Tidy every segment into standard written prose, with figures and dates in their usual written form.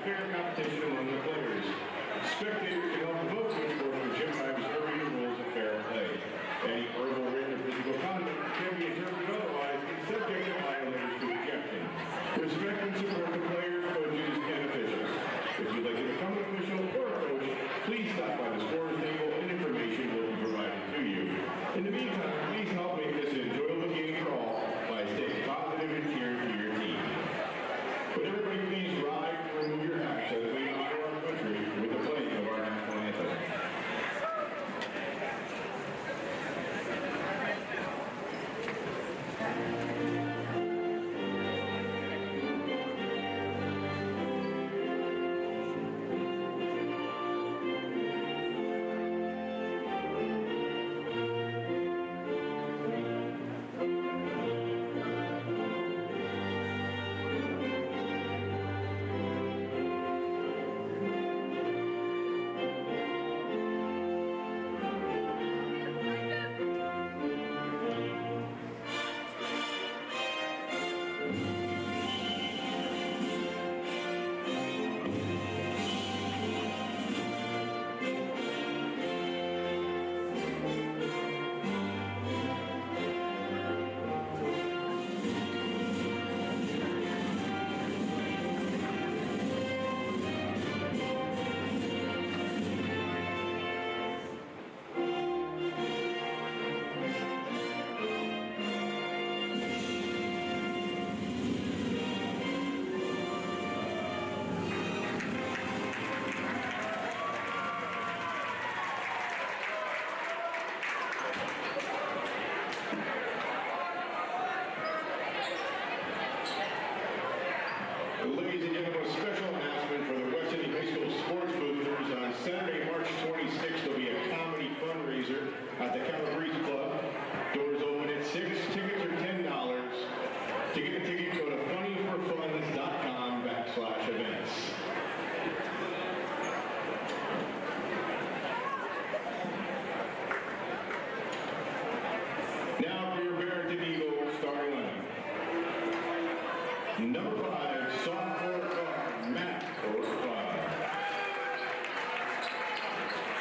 fair competition among the players. Spectators can help vote which sportsmanship by observing the rules of fair play. Any verbal, written, or physical conduct can be interpreted otherwise and subject to violators to ejection. Respect and support the players, coaches, and officials. If you'd like to become an official or a coach, please stop by the scorer's table and information will be provided to you. In the meantime, please help make this an enjoyable game for all by staying positive and cheering for your team. Would everybody please rise and remove your hats as we honor our country with the playing of our national anthem. Ladies and gentlemen, a special announcement for the Westerly High School sports boosters. On Saturday, March 26th, there'll be a comedy fundraiser at the Calabrese Club. Doors open at 6. Tickets are $10. To get a ticket, go to funnyforfunds.com/events. Now for your Barrington Eagles starting lineup. Number 5, sophomore guard, Matt Orthoff.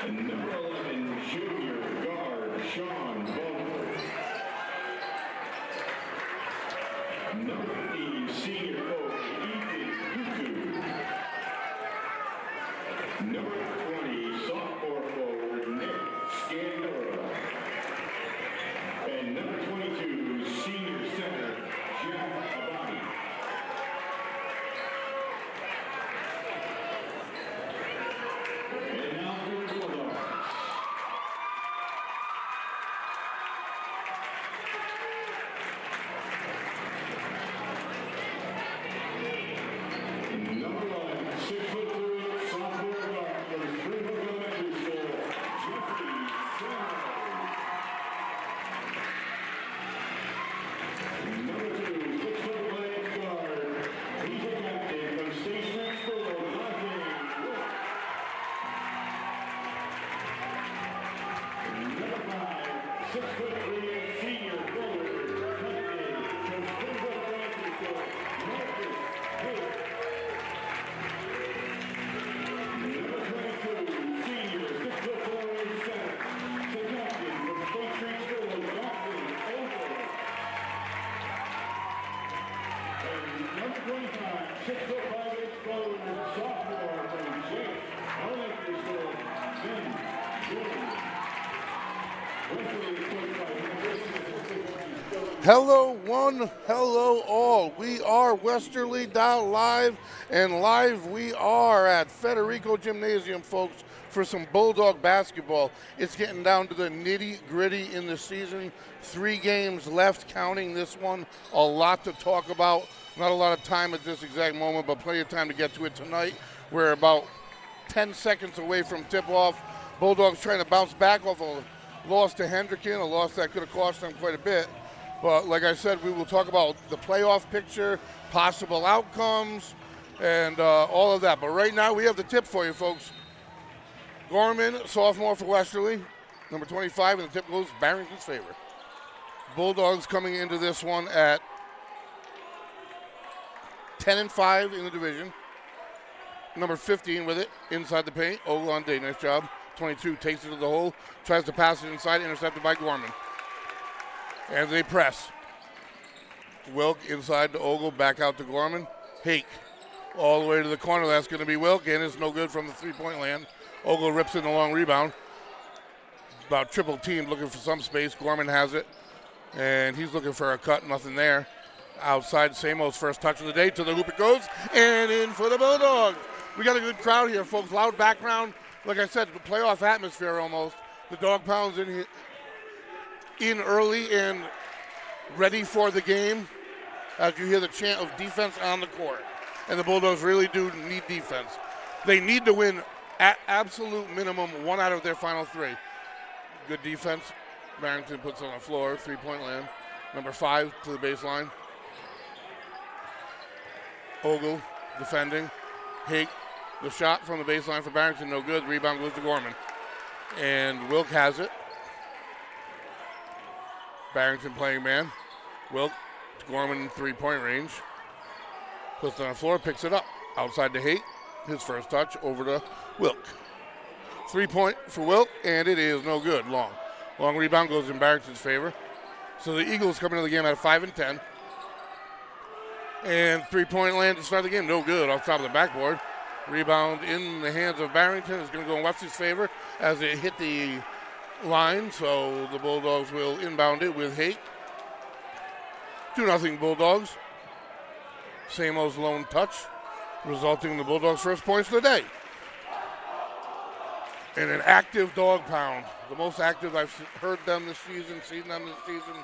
And number 11, junior guard, Sean Baldwin. Number 15, senior coach, Ethan Kuku. Number 20, sophomore forward, Nick Scandora. And number 22, senior center, Jeff Abadi. And now for the Bulldogs. Number 1, 6'3", sophomore guard from Springbrook Elementary School, Jeffrey Sanders. Number 2, 6-foot left guard, he's a captain from State Street School, Dante Wood. Number 5, 6'3", senior forward, captain from Springbrook Elementary School, Marcus Hood. Number 22, senior 6'4" center, the captain from State Street School, Jackson Ogle. And number 25, 6'5" forward, sophomore from James Elementary School, Ben Jordan. Westerly is coached by University Assistant Coach Hello, one, hello, all. We are Westerly.live, and live we are at Federico Gymnasium, folks, for some Bulldog basketball. It's getting down to the nitty-gritty in the season. 3 games left, counting this one. A lot to talk about. Not a lot of time at this exact moment, but plenty of time to get to it tonight. We're about 10 seconds away from tip-off. Bulldogs trying to bounce back off a loss to Hendricken, a loss that could have cost them quite a bit. But like I said, we will talk about the playoff picture, possible outcomes, and all of that. But right now, we have the tip for you, folks. Gorman, sophomore for Westerly, number 25, and the tip goes Barrington's favor. Bulldogs coming into this one at 10-5 in the division. Number 15 with it inside the paint. Ogle on D. Nice job. 22 takes it to the hole. Tries to pass it inside. Intercepted by Gorman. And they press. Wilk inside to Ogle. Back out to Gorman. Hake all the way to the corner. That's going to be Wilk. And it's no good from the three-point land. Ogle rips in the long rebound. About triple teamed, looking for some space. Gorman has it. And he's looking for a cut. Nothing there. Outside, Samo's first touch of the day. To the hoop it goes. And in for the Bulldogs. We got a good crowd here, folks. Loud background. Like I said, the playoff atmosphere almost. The Dog Pound's in early and ready for the game as you hear the chant of defense on the court. And the Bulldogs really do need defense. They need to win at absolute minimum 1 out of their final 3. Good defense. Barrington puts it on the floor. 3-point land. Number 5 to the baseline. Ogle defending. Hake. The shot from the baseline for Barrington, no good. Rebound goes to Gorman. And Wilk has it. Barrington playing man. Wilk to Gorman in 3-point range. Puts it on the floor, picks it up. Outside to Hake. His first touch over to Wilk. 3-point for Wilk, and it is no good. Long rebound goes in Barrington's favor. So the Eagles come into the game at 5-10. And 3-point land to start the game, no good off top of the backboard. Rebound in the hands of Barrington. It's going to go in Westerly's favor as it hit the line. So the Bulldogs will inbound it with Hake. 2-0 Bulldogs. Samo's lone touch, resulting in the Bulldogs' first points of the day. And an active Dog Pound. The most active I've heard them this season, seen them this season.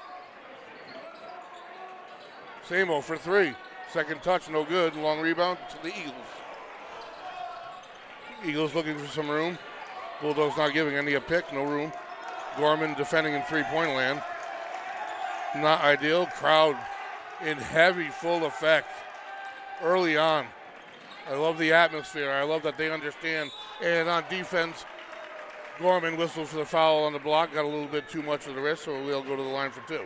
Samo for 3. Second touch, no good. Long rebound to the Eagles. Eagles looking for some room. Bulldogs not giving any a pick, no room. Gorman defending in 3-point land. Not ideal. Crowd in heavy, full effect early on. I love the atmosphere. I love that they understand. And on defense, Gorman whistled for the foul on the block. Got a little bit too much of the wrist, so we'll go to the line for 2.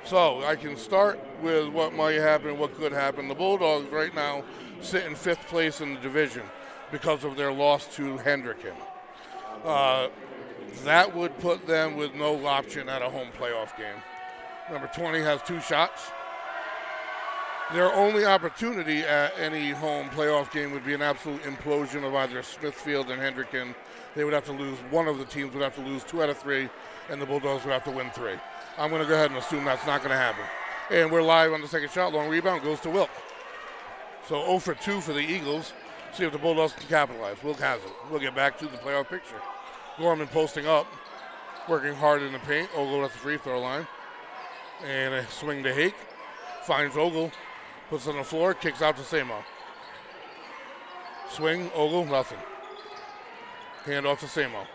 So I can start with what might happen, what could happen. The Bulldogs right now sit in 5th place in the division because of their loss to Hendricken. That would put them with no option at a home playoff game. Number 20 has 2 shots. Their only opportunity at any home playoff game would be an absolute implosion of either Smithfield and Hendricken. They would have to lose, one of the teams would have to lose 2 out of 3, and the Bulldogs would have to win 3. I'm going to go ahead and assume that's not going to happen. And we're live on the second shot. Long rebound goes to Wilk. So 0 for 2 for the Eagles. See if the Bulldogs can capitalize. Wilk has it. We'll get back to the playoff picture. Gorman posting up, working hard in the paint. Ogle at the free throw line. And a swing to Hake. Finds Ogle. Puts it on the floor. Kicks out to Samo. Swing. Ogle. Nothing. Hand off to Samo.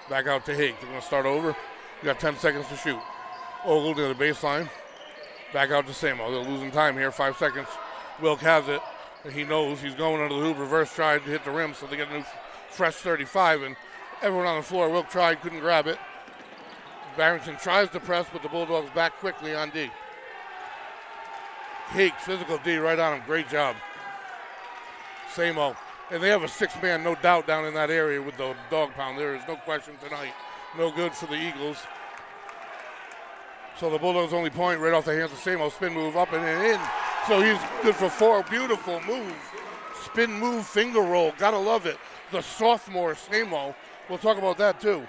Back out to Hake. They're going to start over. You got 10 seconds to shoot. Ogle to the baseline. Back out to Samo. They're losing time here. 5 seconds. Wilk has it. He knows he's going under the hoop. Reverse tried to hit the rim, so they get a new fresh 35. And everyone on the floor. Wilk tried, couldn't grab it. Barrington tries to press, but the Bulldogs back quickly on D. Hake, physical D right on him. Great job. Samo. And they have a 6-man, no doubt, down in that area with the Dog Pound. There is no question tonight. No good for the Eagles. So the Bulldogs' only point right off the hands of Samo. Spin move up and in. So he's good for 4. Beautiful move. Spin move, finger roll. Gotta love it. The sophomore Samo. We'll talk about that too.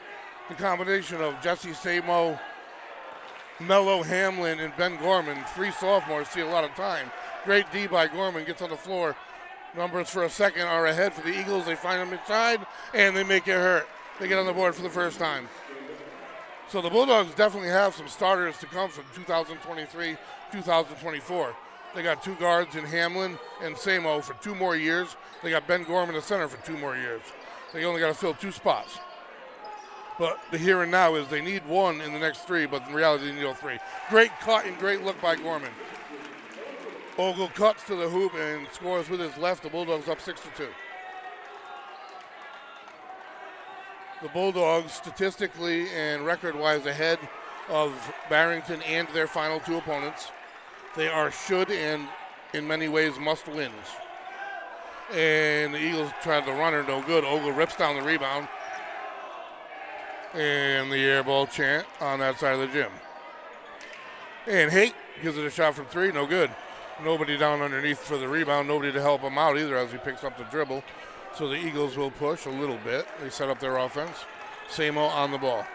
The combination of Jesse Samo, Mello Hamlin, and Ben Gorman. 3 sophomores see a lot of time. Great D by Gorman. Gets on the floor. Numbers for a second are ahead for the Eagles. They find him inside, and they make it hurt. They get on the board for the first time. So the Bulldogs definitely have some starters to come from 2023, 2024. They got 2 guards in Hamlin and Samo for 2 more years. They got Ben Gorman, the center, for 2 more years. They only got to fill 2 spots. But the here and now is they need 1 in the next 3, but in reality they need all 3. Great cut and great look by Gorman. Ogle cuts to the hoop and scores with his left. The Bulldogs up 6-2. The Bulldogs statistically and record-wise ahead of Barrington and their final 2 opponents. They are should and in many ways must wins. And the Eagles tried the runner, no good. Ogle rips down the rebound. And the air ball chant on that side of the gym. And Hake gives it a shot from 3, no good. Nobody down underneath for the rebound, nobody to help him out either as he picks up the dribble. So the Eagles will push a little bit. They set up their offense. Samo on the ball.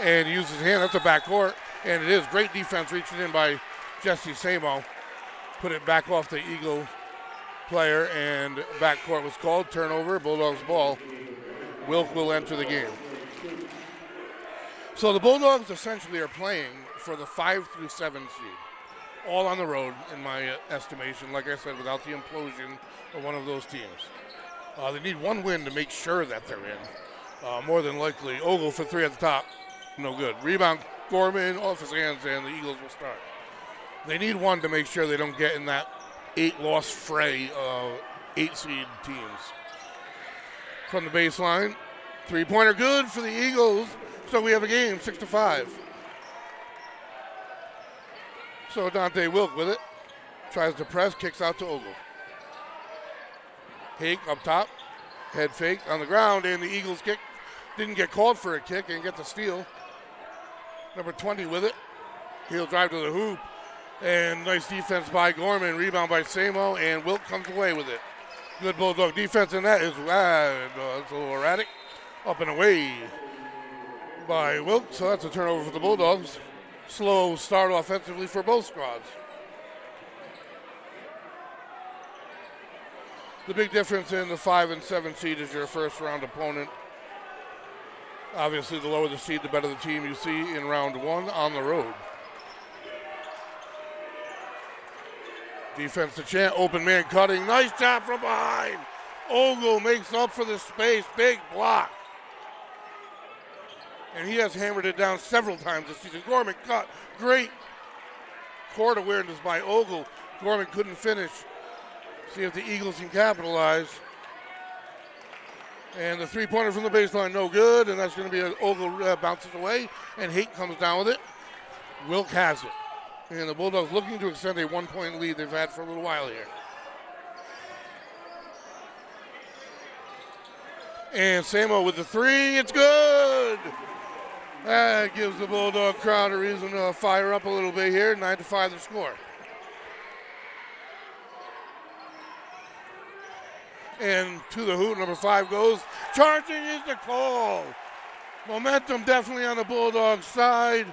And uses his hand, that's a backcourt. And it is great defense reaching in by Jesse Samo. Put it back off the Eagle player, and backcourt was called. Turnover, Bulldogs ball. Wilk will enter the game. So the Bulldogs essentially are playing for the 5 through 7 seed. All on the road, in my estimation, like I said, without the implosion of one of those teams. They need one win to make sure that they're in. More than likely, Ogle for 3 at the top. No good. Rebound, Gorman off his hands, and the Eagles will start. They need one to make sure they don't get in that 8-loss fray of 8-seed teams. From the baseline, 3-pointer good for the Eagles. So we have a game, 6-5. So Dante Wilk with it. Tries to press, kicks out to Ogle. Hake up top. Head fake on the ground, and the Eagles kick. Didn't get called for a kick and get the steal. Number 20 with it. He'll drive to the hoop. And nice defense by Gorman. Rebound by Samo, and Wilk comes away with it. Good Bulldog defense, and that is it's a little erratic. Up and away by Wilk, so that's a turnover for the Bulldogs. Slow start offensively for both squads. The big difference in the 5 and 7 seed is your first round opponent. Obviously, the lower the seed, the better the team you see in round 1 on the road. Defense to Chant, open man cutting. Nice job from behind. Ogle makes up for the space, big block. And he has hammered it down several times this season. Gorman cut, great court awareness by Ogle. Gorman couldn't finish. See if the Eagles can capitalize. And the 3-pointer from the baseline, no good, and that's going to be an Ogle bounces away, and Hake comes down with it. Wilk has it. And the Bulldogs looking to extend a 1-point lead they've had for a little while here. And Samo with the 3, it's good! That gives the Bulldog crowd a reason to fire up a little bit here. 9-5 the score. And to the hoop, number 5 goes. Charging is the call. Momentum definitely on the Bulldogs side.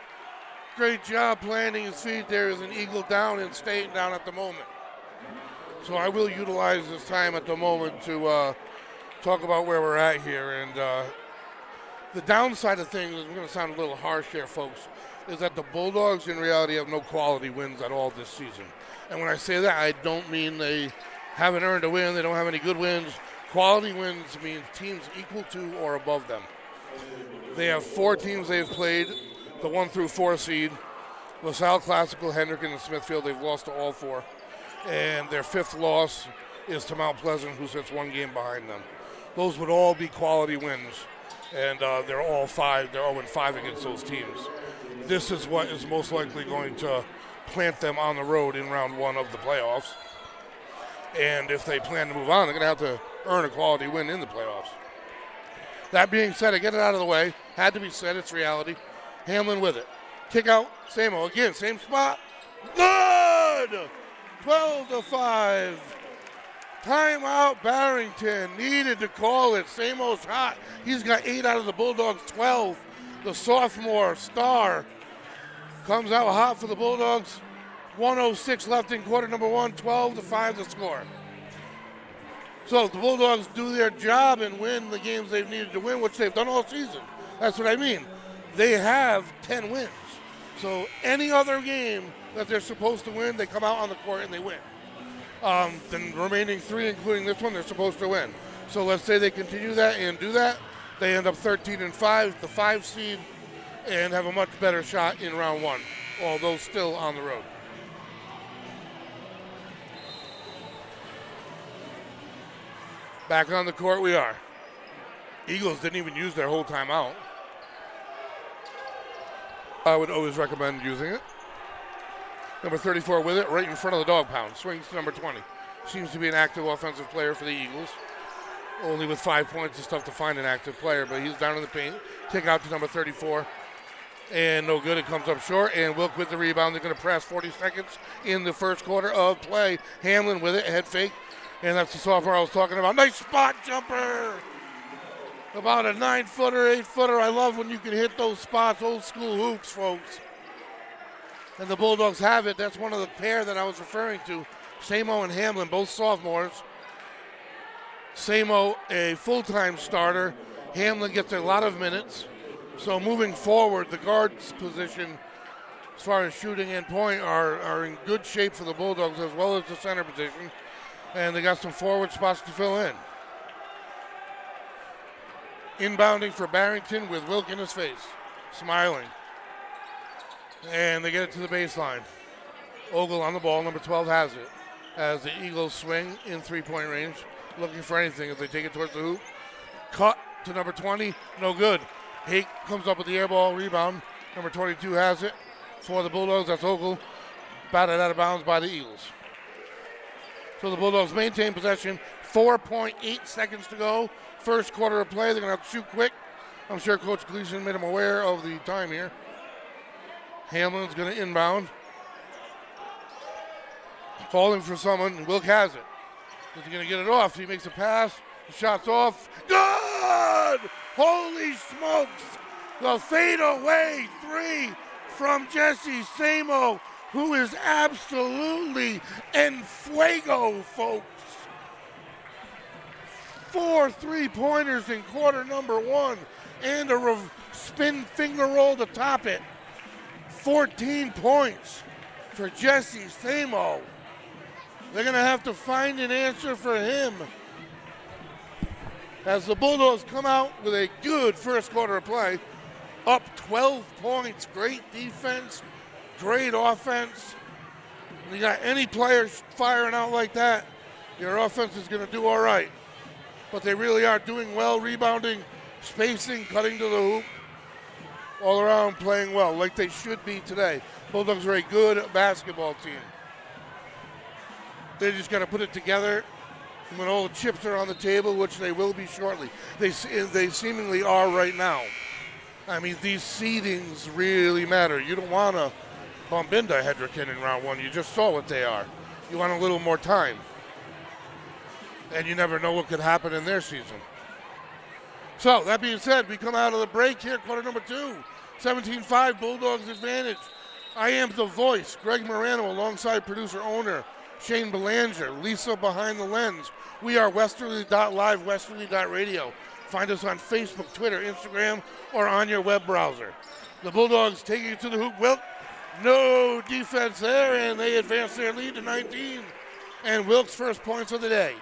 Great job planting his feet. There is an Eagle down and staying down at the moment. So I will utilize this time at the moment to talk about where we're at here. And the downside of things, is going to sound a little harsh here, folks, is that the Bulldogs in reality have no quality wins at all this season. And when I say that, I don't mean they haven't earned a win, they don't have any good wins. Quality wins means teams equal to or above them. They have 4 teams they've played, the 1 through 4 seed. LaSalle, Classical, Hendricken, and Smithfield, they've lost to all 4. And their 5th loss is to Mount Pleasant, who sits 1 game behind them. Those would all be quality wins. And they're all 5, they're 0-5 against those teams. This is what is most likely going to plant them on the road in round 1 of the playoffs. And if they plan to move on, they're going to have to earn a quality win in the playoffs. That being said, I get it out of the way. Had to be said, it's reality. Hamlin with it. Kick out, Samo again, same spot. Good! 12-5. Timeout, Barrington. Needed to call it. Samo's hot. He's got 8 out of the Bulldogs' 12. The sophomore star comes out hot for the Bulldogs. 1:06 left in quarter number 1, 12-5 the score. So the Bulldogs do their job and win the games they've needed to win, which they've done all season. That's what I mean. They have 10 wins. So any other game that they're supposed to win, they come out on the court and they win. The remaining 3, including this one, they're supposed to win. So let's say they continue that and do that. They end up 13-5, the 5 seed, and have a much better shot in round 1, although still on the road. Back on the court we are. Eagles didn't even use their whole timeout. I would always recommend using it. Number 34 with it, right in front of the dog pound. Swings to number 20. seems to be an active offensive player for the Eagles. Only with 5 points, it's tough to find an active player, but he's down in the paint. Kick out to number 34. And no good, it comes up short. And Wilk with the rebound. They're going to press 40 seconds in the first quarter of play. Hamlin with it, head fake. And that's the sophomore I was talking about. Nice spot jumper. About a 9-footer, 8-footer. I love when you can hit those spots, old school hoops, folks. And the Bulldogs have it. That's one of the pair that I was referring to. Samo and Hamlin, both sophomores. Samo, a full-time starter. Hamlin gets a lot of minutes. So moving forward, the guards position, as far as shooting and point, are in good shape for the Bulldogs, as well as the center position. And they got some forward spots to fill in. Inbounding for Barrington with Wilk in his face, smiling. And they get it to the baseline. Ogle on the ball, number 12 has it. As the Eagles swing in three-point range, looking for anything as they take it towards the hoop. Cut to number 20, no good. Hake comes up with the air ball rebound. Number 22 has it for the Bulldogs. That's Ogle. Batted out of bounds by the Eagles. So the Bulldogs maintain possession. 4.8 seconds to go. First quarter of play. They're going to have to shoot quick. I'm sure Coach Gleason made them aware of the time here. Hamlin's going to inbound. Falling for someone. Wilk has it. Is he going to get it off? He makes a pass. The shot's off. Good! Holy smokes! The fadeaway three from Jesse Samo, who is absolutely en fuego, folks. 4 3-pointers in quarter number one and a spin finger roll to top it. 14 points for Jesse Samo. They're going to have to find an answer for him as the Bulldogs come out with a good first quarter of play. Up 12 points. Great defense, great offense. When you got any players firing out like that, your offense is going to do all right. But they really are doing well, rebounding, spacing, cutting to the hoop. All around playing well, like they should be today. Bulldogs are a good basketball team. They just got to put it together when all the chips are on the table, which they will be shortly. They seemingly are right now. I mean, these seedings really matter. You don't want to bump into Hedrick in round one. You just saw what they are. You want a little more time. And you never know what could happen in their season. So, that being said, we come out of the break here, quarter number two. 17-5, Bulldogs advantage. I am the voice, Greg Morano, alongside producer-owner Shane Belanger, Lisa behind the lens. We are Westerly.live, Westerly.radio. Find us on Facebook, Twitter, Instagram, or on your web browser. The Bulldogs taking it to the hoop. Wilk, no defense there, and they advance their lead to 19. And Wilk's first points of the day.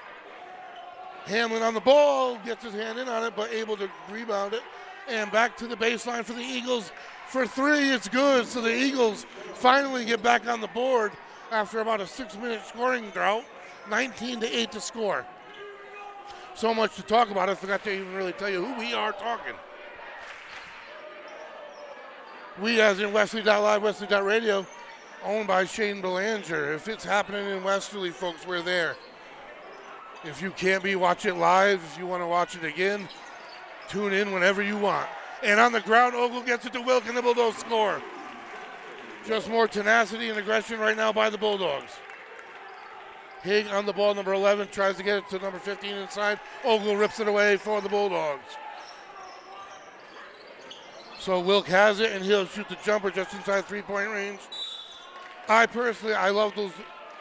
Hamlin on the ball, gets his hand in on it, but able to rebound it. And back to the baseline for the Eagles. For three, it's good. So the Eagles finally get back on the board after about a 6-minute scoring drought. 19-8 to score. So much to talk about, I forgot to even really tell you who we are talking. We, as in Westerly.live, Westerly.radio, owned by Shane Belanger. If it's happening in Westerly, folks, we're there. If you can't be, watch it live. If you want to watch it again, tune in whenever you want. And on the ground, Ogle gets it to Wilk, and the Bulldogs score. Just more tenacity and aggression right now by the Bulldogs. Hig on the ball, number 11, tries to get it to number 15 inside. Ogle rips it away for the Bulldogs. So Wilk has it, and he'll shoot the jumper just inside three-point range. I love those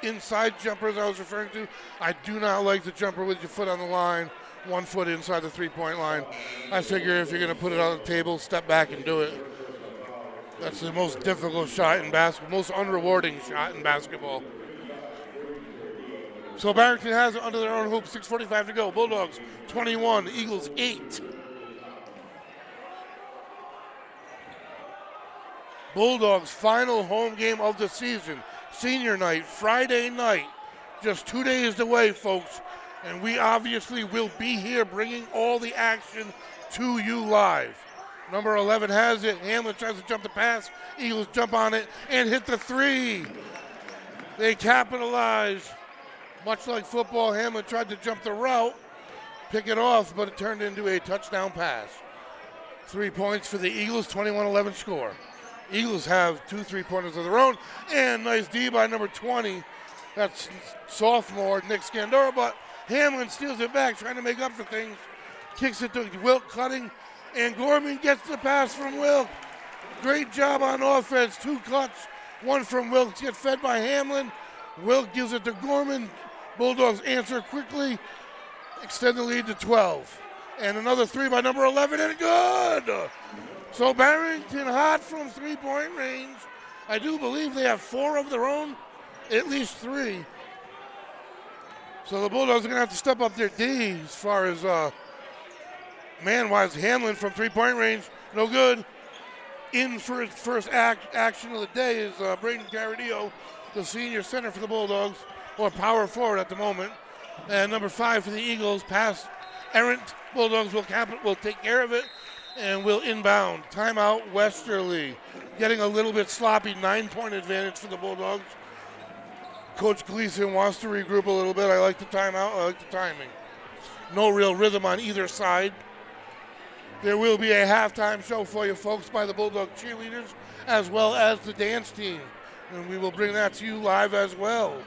inside jumpers I was referring to. I do not like the jumper with your foot on the line, 1 foot inside the three-point line. I figure if you're going to put it on the table, step back and do it. That's the most difficult shot in basketball, most unrewarding shot in basketball. So Barrington has it under their own hoop, 6:45 to go. Bulldogs 21, Eagles 8. Bulldogs' final home game of the season. Senior night, Friday night, just 2 days away, folks. And we obviously will be here bringing all the action to you live. Number 11 has it. Hamlin tries to jump the pass. Eagles jump on it and hit the three. They capitalize Much like football, Hamlin tried to jump the route, pick it off, but it turned into a touchdown pass. 3 points for the Eagles, 21-11 score. Eagles have 2 3-pointers of their own, and nice D by number 20. That's sophomore Nick Scandora, but Hamlin steals it back, trying to make up for things. Kicks it to Wilk, cutting, and Gorman gets the pass from Wilk. Great job on offense, 2 cuts, 1 from Wilk. Get fed by Hamlin. Wilk gives it to Gorman. Bulldogs answer quickly, extend the lead to 12. And another 3 by number 11, and good! So Barrington hot from 3-point range. I do believe they have 4 of their own, at least 3. So the Bulldogs are going to have to step up their D as far as man-wise. Hamlin from 3-point range, no good. In for his first action of the day is Braden Caradillo, the senior center for the Bulldogs, or power forward at the moment. And number 5 for the Eagles, pass errant. Bulldogs will take care of it and will inbound. Timeout, Westerly. Getting a little bit sloppy, 9-point advantage for the Bulldogs. Coach Gleason wants to regroup a little bit. I like the timeout, I like the timing. No real rhythm on either side. There will be a halftime show for you folks by the Bulldog cheerleaders as well as the dance team. And we will bring that to you live as well.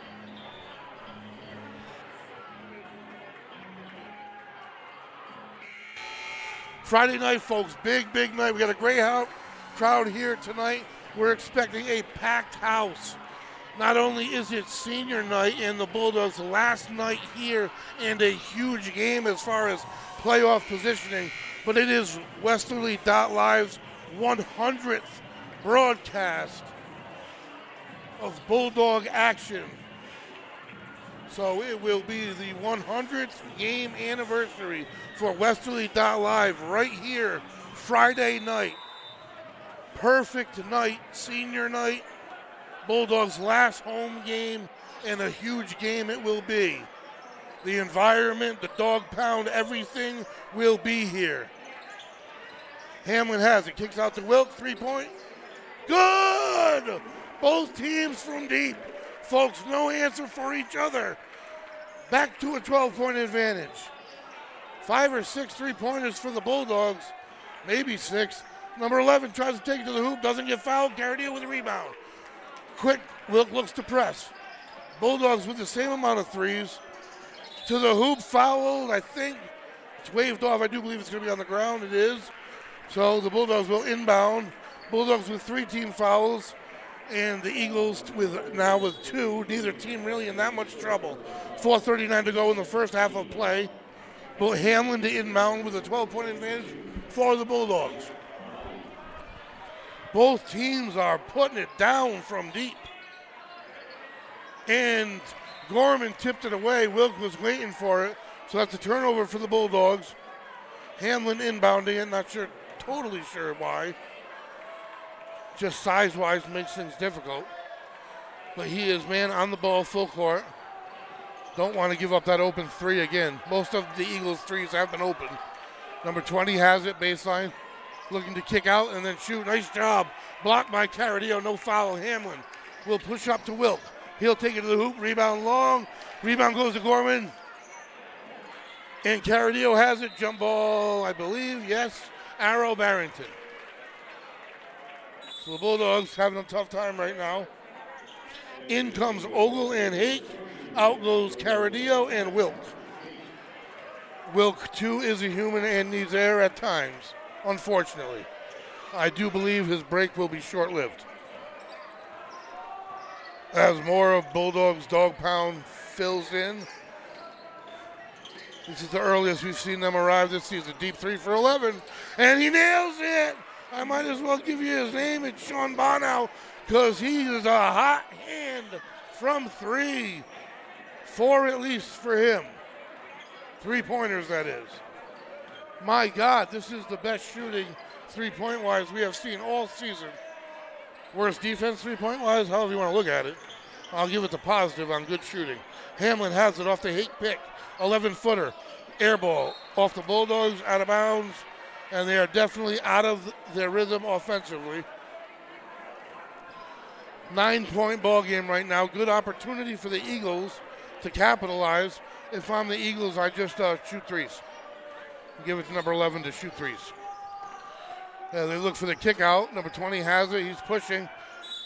Friday night, folks, big night. We got a great crowd here tonight. We're expecting a packed house. Not only is it senior night and the Bulldogs' last night here and a huge game as far as playoff positioning, but it is Westerly.Live's 100th broadcast of Bulldog action. So it will be the 100th game anniversary for Westerly.Live right here Friday night. Perfect night, senior night. Bulldogs' last home game, and a huge game it will be. The environment, the dog pound, everything will be here. Hamlin has it, kicks out to Wilk, 3-point. Good! Both teams from deep. Folks, no answer for each other. Back to a 12-point advantage. 5 or 6 3-pointers for the Bulldogs, maybe 6. Number 11 tries to take it to the hoop, doesn't get fouled. Caradillo with a rebound. Quick, Wilk looks to press. Bulldogs with the same amount of 3s. To the hoop, fouled, I think. It's waved off. I do believe it's going to be on the ground. It is. So the Bulldogs will inbound. Bulldogs with 3 team fouls. And the Eagles with 2. Neither team really in that much trouble. 4:39 to go in the first half of play. But Hamlin to inbound with a 12-point advantage for the Bulldogs. Both teams are putting it down from deep. And Gorman tipped it away. Wilk was waiting for it. So that's a turnover for the Bulldogs. Hamlin inbounding it. Totally sure why. Just size-wise makes things difficult. But he is man on the ball, full court. Don't want to give up that open 3 again. Most of the Eagles' 3s have been open. Number 20 has it, baseline. Looking to kick out and then shoot. Nice job. Blocked by Caradillo. No foul. Hamlin will push up to Wilk. He'll take it to the hoop. Rebound long. Rebound goes to Gorman. And Caradillo has it. Jump ball, I believe. Yes. Arrow Barrington. So the Bulldogs having a tough time right now. In comes Ogle and Hake. Out goes Caradillo and Wilk. Wilk, too, is a human and needs air at times, unfortunately. I do believe his break will be short-lived. As more of Bulldogs' dog pound fills in. This is the earliest we've seen them arrive this season. Deep 3 for 11, and he nails it. I might as well give you his name. It's Sean Bonow, because he is a hot hand from 3. 4 at least for him. 3-pointers, that is. My God, this is the best shooting 3-point-wise we have seen all season. Worst defense 3-point-wise, however you want to look at it. I'll give it the positive on good shooting. Hamlin has it off the Hake pick. 11-footer. Air ball off the Bulldogs, out of bounds. And they are definitely out of their rhythm offensively. 9-point ball game right now. Good opportunity for the Eagles to capitalize. If I'm the Eagles, I just shoot threes. Give it to number 11 to shoot threes. They look for the kick out. Number 20 has it. He's pushing.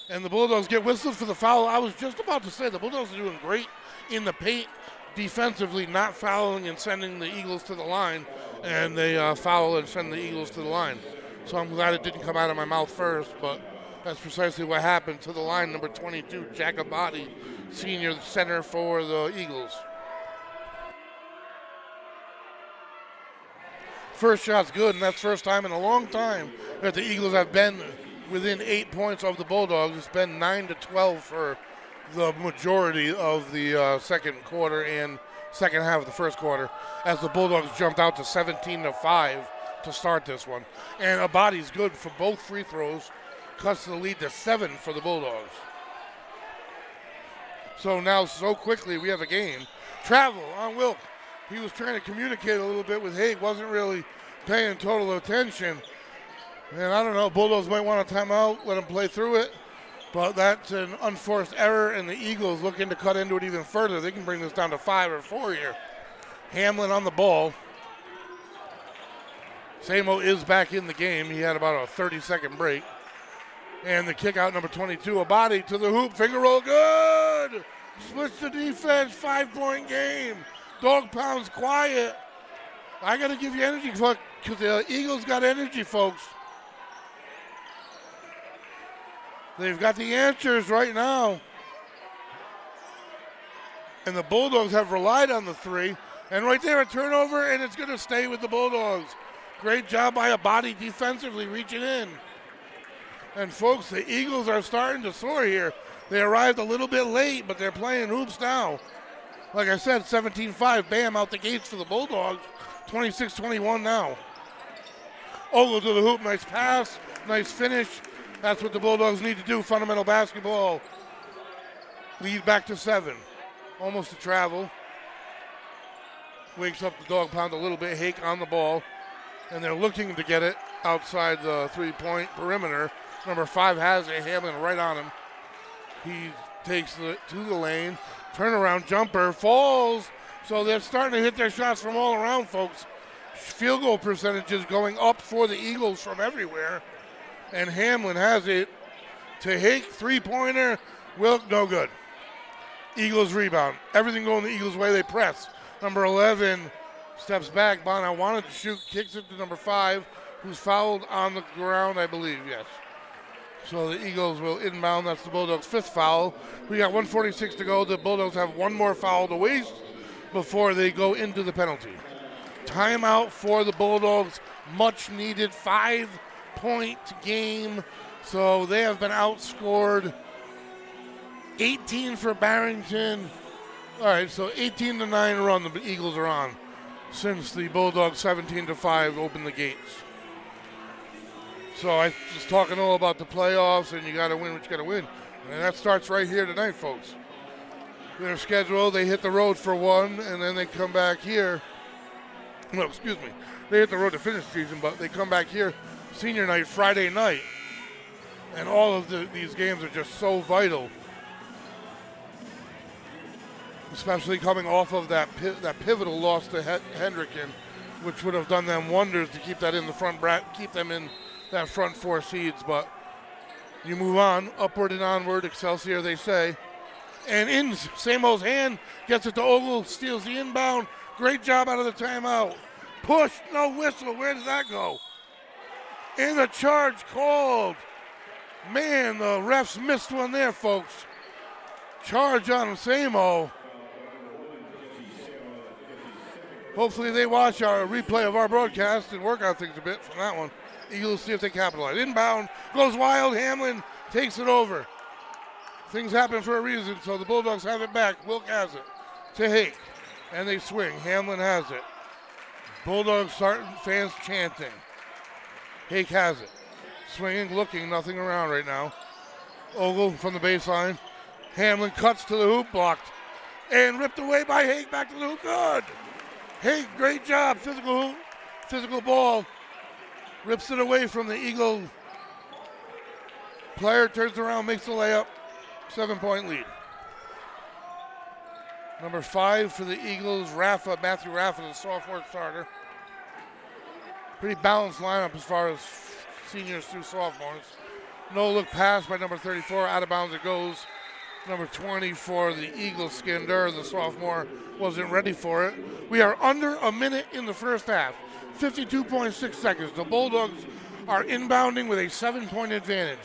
And the Bulldogs get whistled for the foul. I was just about to say the Bulldogs are doing great in the paint defensively, not fouling and sending the Eagles to the line. And they foul and send the Eagles to the line. So I'm glad it didn't come out of my mouth first, but that's precisely what happened to the line. Number 22, Jacobati, senior center for the Eagles. First shot's good, and that's first time in a long time that the Eagles have been within 8 points of the Bulldogs. It's been 9-12 for the majority of the second quarter and second half of the first quarter, as the Bulldogs jumped out to 17-5 to start this one. And Abadi's good for both free throws, cuts the lead to 7 for the Bulldogs. So now, so quickly, we have a game. Travel on Wilk. He was trying to communicate a little bit with Haig, wasn't really paying total attention. And I don't know, Bulldogs might want a timeout, let him play through it. But that's an unforced error, and the Eagles looking to cut into it even further. They can bring this down to 5 or 4 here. Hamlin on the ball. Samo is back in the game. He had about a 30-second break. And the kick out, number 22, Abadi to the hoop. Finger roll, good! Splits the defense, 5-point game. Dog pounds quiet. I got to give you energy because the Eagles got energy, folks. They've got the answers right now. And the Bulldogs have relied on the three. And right there, a turnover, and it's going to stay with the Bulldogs. Great job by Abadi defensively reaching in. And, folks, the Eagles are starting to soar here. They arrived a little bit late, but they're playing hoops now. Like I said, 17-5, bam, out the gates for the Bulldogs. 26-21 now. Ogle to the hoop, nice pass, nice finish. That's what the Bulldogs need to do, fundamental basketball. Lead back to 7. Almost a travel. Wakes up the dog pound a little bit. Hake on the ball. And they're looking to get it outside the three-point perimeter. Number 5 has it. Hamlin right on him. He takes it to the lane. Turnaround jumper. Falls. So they're starting to hit their shots from all around, folks. Field goal percentages going up for the Eagles from everywhere. And Hamlin has it to Hake. Three-pointer. Wilk, no good. Eagles rebound. Everything going the Eagles' way. They press. Number 11 steps back. Bonner wanted to shoot. Kicks it to number 5, who's fouled on the ground, I believe, yes. So the Eagles will inbound. That's the Bulldogs' 5th foul. We got 1:46 to go. The Bulldogs have one more foul to waste before they go into the penalty. Timeout for the Bulldogs. Much needed 5-point game. So they have been outscored. 18 for Barrington. All right, so 18-9 run the Eagles are on since the Bulldogs 17-5 opened the gates. So I was talking all about the playoffs, and you got to win what you got to win. And that starts right here tonight, folks. Their schedule, they hit the road for one, and then they come back here. No, excuse me. They hit the road to finish the season, but they come back here senior night, Friday night. And all of these games are just so vital. Especially coming off of that pivotal loss to Hendricken, which would have done them wonders to keep that in the front keep them in that front 4 seeds. But you move on, upward and onward, Excelsior, they say. And in Samo's hand, gets it to Ogle, steals the inbound. Great job out of the timeout. Push, no whistle. Where does that go? And the charge called. Man, the refs missed one there, folks. Charge on Samo. Hopefully they watch our replay of our broadcast and work out things a bit from that one. Eagles see if they capitalize. Inbound, goes wild. Hamlin takes it over. Things happen for a reason, so the Bulldogs have it back. Wilk has it to Hake, and they swing. Hamlin has it. Bulldogs starting, fans chanting. Hake has it. Swinging, looking, nothing around right now. Ogle from the baseline. Hamlin cuts to the hoop, blocked. And ripped away by Hake, back to the hoop, good. Hake, great job, physical hoop, physical ball. Rips it away from the Eagle player, turns around, makes the layup. 7-point lead. Number 5 for the Eagles, Matthew Raffa, the sophomore starter. Pretty balanced lineup as far as seniors through sophomores. No look pass by number 34, out of bounds it goes. Number 20 for the Eagles, Skinder, the sophomore, wasn't ready for it. We are under a minute in the first half, 52.6 seconds. The Bulldogs are inbounding with a 7-point advantage.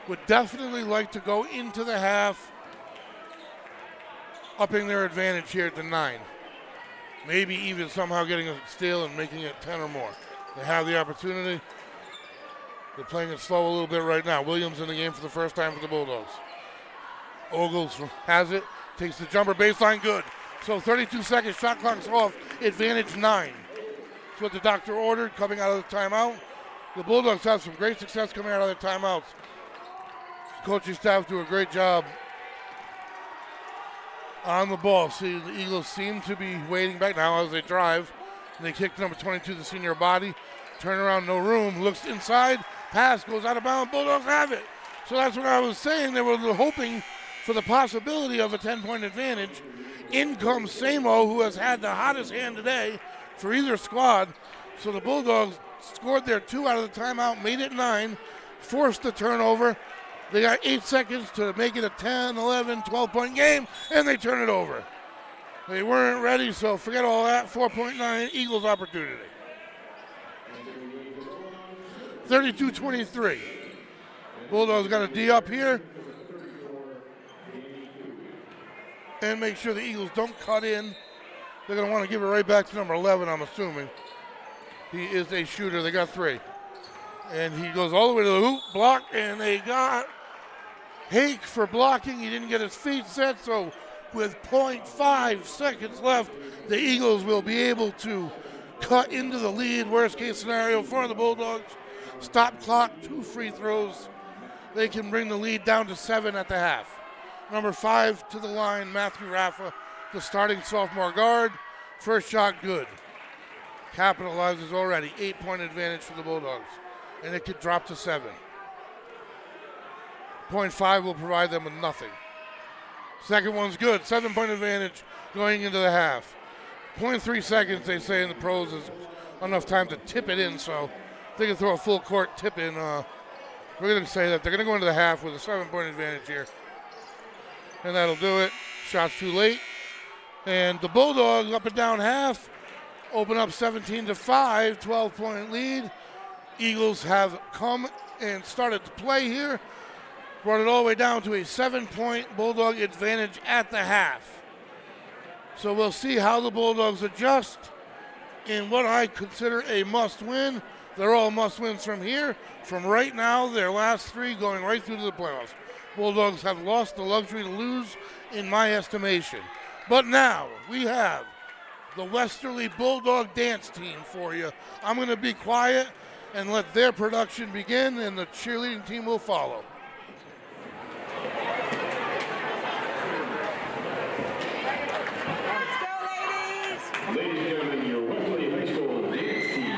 Would definitely like to go into the half upping their advantage here to 9. Maybe even somehow getting a steal and making it 10 or more. They have the opportunity. They're playing it slow a little bit right now. Williams in the game for the first time for the Bulldogs. Ogles has it, takes the jumper, baseline, good. So 32 seconds, shot clock's off, advantage 9. That's what the doctor ordered coming out of the timeout. The Bulldogs have some great success coming out of their timeouts. Coaching staff do a great job on the ball. See, the Eagles seem to be waiting back now as they drive. And they kick number 22, the senior body. Turn around, no room, looks inside, pass goes out of bounds, Bulldogs have it. So that's what I was saying. They were hoping for the possibility of a 10-point advantage. In comes Samo, who has had the hottest hand today for either squad. So the Bulldogs scored their 2 out of the timeout, made it 9, forced the turnover. They got 8 seconds to make it a 10, 11, 12-point game, and they turn it over. They weren't ready, so forget all that. 4.9, Eagles opportunity. 32-23. Bulldogs got a D up here. And make sure the Eagles don't cut in. They're going to want to give it right back to number 11, I'm assuming. He is a shooter. They got 3. And he goes all the way to the hoop, block, and they got Hake for blocking. He didn't get his feet set, so with 0.5 seconds left, the Eagles will be able to cut into the lead. Worst case scenario for the Bulldogs. Stop clock, 2 free throws. They can bring the lead down to 7 at the half. Number 5 to the line, Matthew Raffa, the starting sophomore guard. First shot, good. Capitalizes already. 8-point advantage for the Bulldogs. And it could drop to 7. 0.5 will provide them with nothing. Second one's good. 7-point advantage going into the half. 0.3 seconds, they say in the pros, is enough time to tip it in, so they can throw a full court tip in. We're going to say that they're going to go into the half with a 7-point advantage here. And that'll do it. Shots too late. And the Bulldogs up and down half open up 17-5, 12-point lead. Eagles have come and started to play here. Brought it all the way down to a 7-point Bulldog advantage at the half. So we'll see how the Bulldogs adjust in what I consider a must-win. They're all must-wins from here. From right now, their last 3 going right through to the playoffs. Bulldogs have lost the luxury to lose, in my estimation. But now we have the Westerly Bulldog dance team for you. I'm going to be quiet and let their production begin, and the cheerleading team will follow. Let's go, ladies! Ladies and gentlemen, your Westerly High School dance team.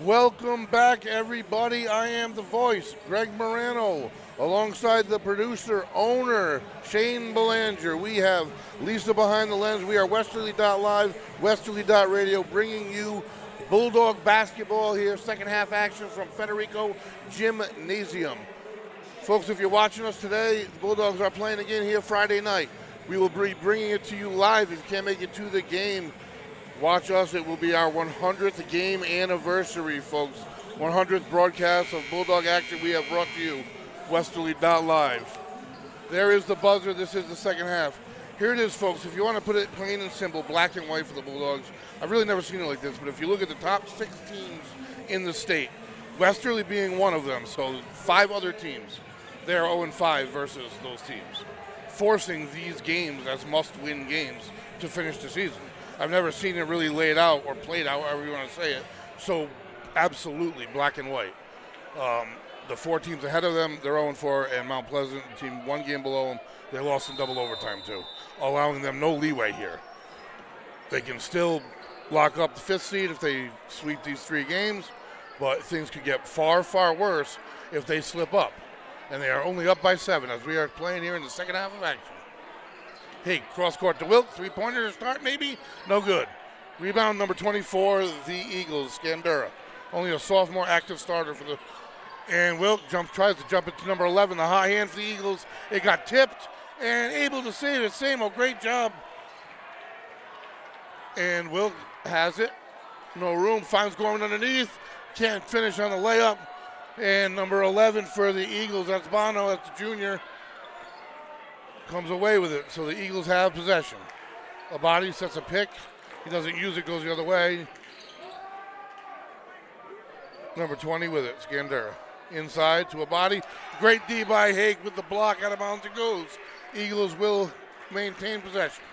Welcome back, everybody. I am the voice, Greg Morano, alongside the producer, owner, Shane Belanger. We have Lisa behind the lens. We are Westerly.live, Westerly.radio, bringing you Bulldog basketball here, second half action from Federico Gymnasium. Folks, if you're watching us today, the Bulldogs are playing again here Friday night. We will be bringing it to you live. If you can't make it to the game, watch us. It will be our 100th game anniversary, folks. 100th broadcast of Bulldog action we have brought to you, Westerly.live. There is the buzzer. This is the second half. Here it is, folks. If you want to put it plain and simple, black and white for the Bulldogs, I've really never seen it like this, but if you look at the top 6 teams in the state, Westerly being one of them, so 5 other teams, they're 0-5 versus those teams, forcing these games as must-win games to finish the season. I've never seen it really laid out or played out, however you want to say it, so absolutely black and white. The 4 teams ahead of them, they're 0-4, and Mount Pleasant, the team 1 game below them, they lost in double overtime too, allowing them no leeway here. They can still lock up the 5th seed if they sweep these 3 games, but things could get far, far worse if they slip up. And they are only up by 7 as we are playing here in the second half of action. Hey, cross court to Wilk, 3-pointer to start maybe? No good. Rebound number 24, the Eagles, Scandura. Only a sophomore active starter for the, and Wilk tries to jump it to number 11, the high hand for the Eagles. It got tipped and able to save it. Samo, great job. And Wilk has it. No room, finds Gorman underneath. Can't finish on the layup. And number 11 for the Eagles, that's Bono, that's the junior, comes away with it. So the Eagles have possession. Abadi sets a pick. He doesn't use it, goes the other way. Number 20 with it, Scandura. Inside to Abadi. Great D by Hake with the block, out of bounds it goes. Eagles will maintain possession.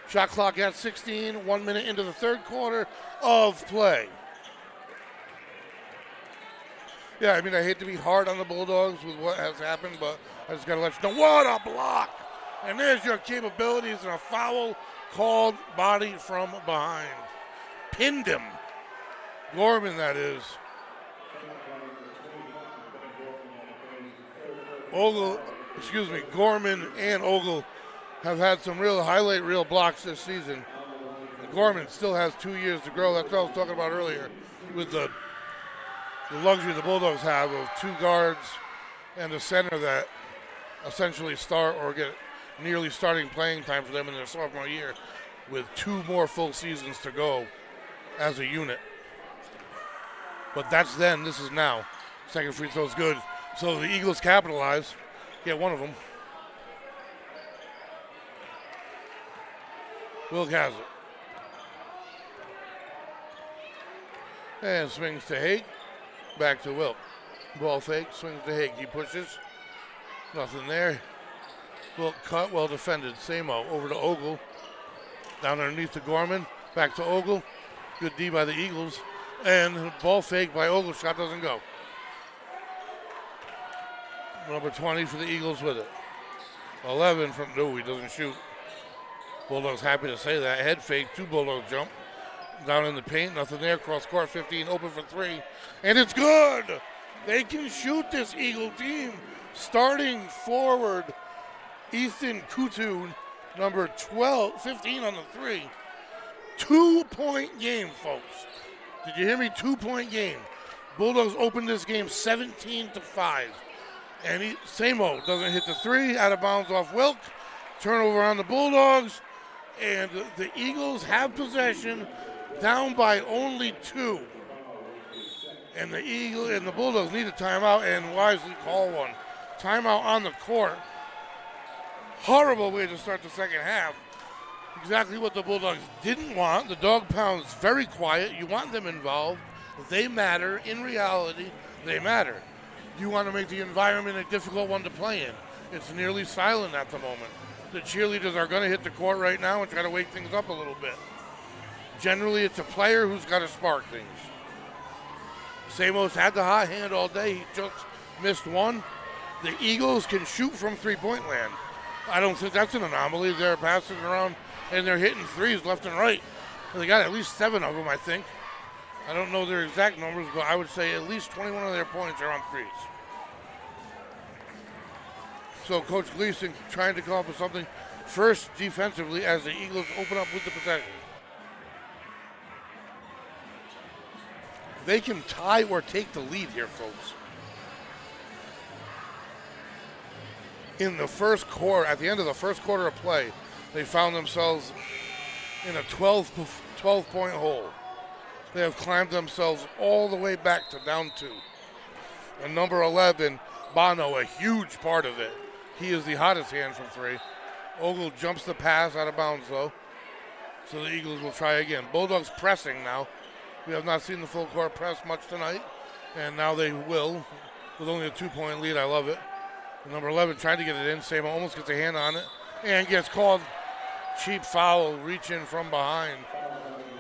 Shot clock at 16, 1 minute into the third quarter of play. Yeah, I mean, I hate to be hard on the Bulldogs with what has happened, but I just got to let you know, what a block! And there's your capabilities, and a foul called, body from behind. Pinned him. Gorman, that is. Gorman and Ogle have had some real highlight reel blocks this season. And Gorman still has 2 years to grow. That's what I was talking about earlier with the luxury the Bulldogs have of 2 guards and a center that essentially start or get nearly starting playing time for them in their sophomore year with 2 more full seasons to go as a unit. But that's then, this is now. Second free throw's good. So the Eagles capitalize, get one of them. Wilk has it. And swings to Hake. Back to Wilk. Ball fake, swings to Hake. He pushes. Nothing there. Wilk cut, well defended. Samo over to Ogle. Down underneath to Gorman. Back to Ogle. Good D by the Eagles. And ball fake by Ogle. Shot doesn't go. Number 20 for the Eagles with it. 11 from, no, he doesn't shoot. Bulldogs happy to say that. Head fake, 2 Bulldogs jump. Down in the paint, nothing there. Cross court, 15, open for 3. And it's good. They can shoot, this Eagle team. Starting forward, Ethan Kutu, number 15 on the 3. 2-point game, folks. Did you hear me? 2-point game. Bulldogs opened this game 17-5. And Samo doesn't hit the 3, out of bounds off Wilk. Turnover on the Bulldogs. And the Eagles have possession, down by only 2. And the Bulldogs need a timeout and wisely call one. Timeout on the court. Horrible way to start the second half. Exactly what the Bulldogs didn't want. The dog pound's very quiet. You want them involved. They matter. In reality, they matter. You want to make the environment a difficult one to play in. It's nearly silent at the moment. The cheerleaders are going to hit the court right now and try to wake things up a little bit. Generally, it's a player who's got to spark things. Samo's had the hot hand all day. He just missed one. The Eagles can shoot from three-point land. I don't think that's an anomaly. They're passing around and they're hitting threes left and right. And they got at least 7 of them, I think. I don't know their exact numbers, but I would say at least 21 of their points are on threes. So Coach Gleason trying to come up with something first defensively as the Eagles open up with the possession. They can tie or take the lead here, folks. In the first quarter, at the end of the first quarter of play, they found themselves in a 12-point hole. They have climbed themselves all the way back to down 2. And number 11, Bono, a huge part of it. He is the hottest hand from 3. Ogle jumps the pass out of bounds, though. So the Eagles will try again. Bulldogs pressing now. We have not seen the full court press much tonight. And now they will, with only a 2-point lead. I love it. Number 11 trying to get it in. Samo almost gets a hand on it and gets called cheap foul, reaching from behind.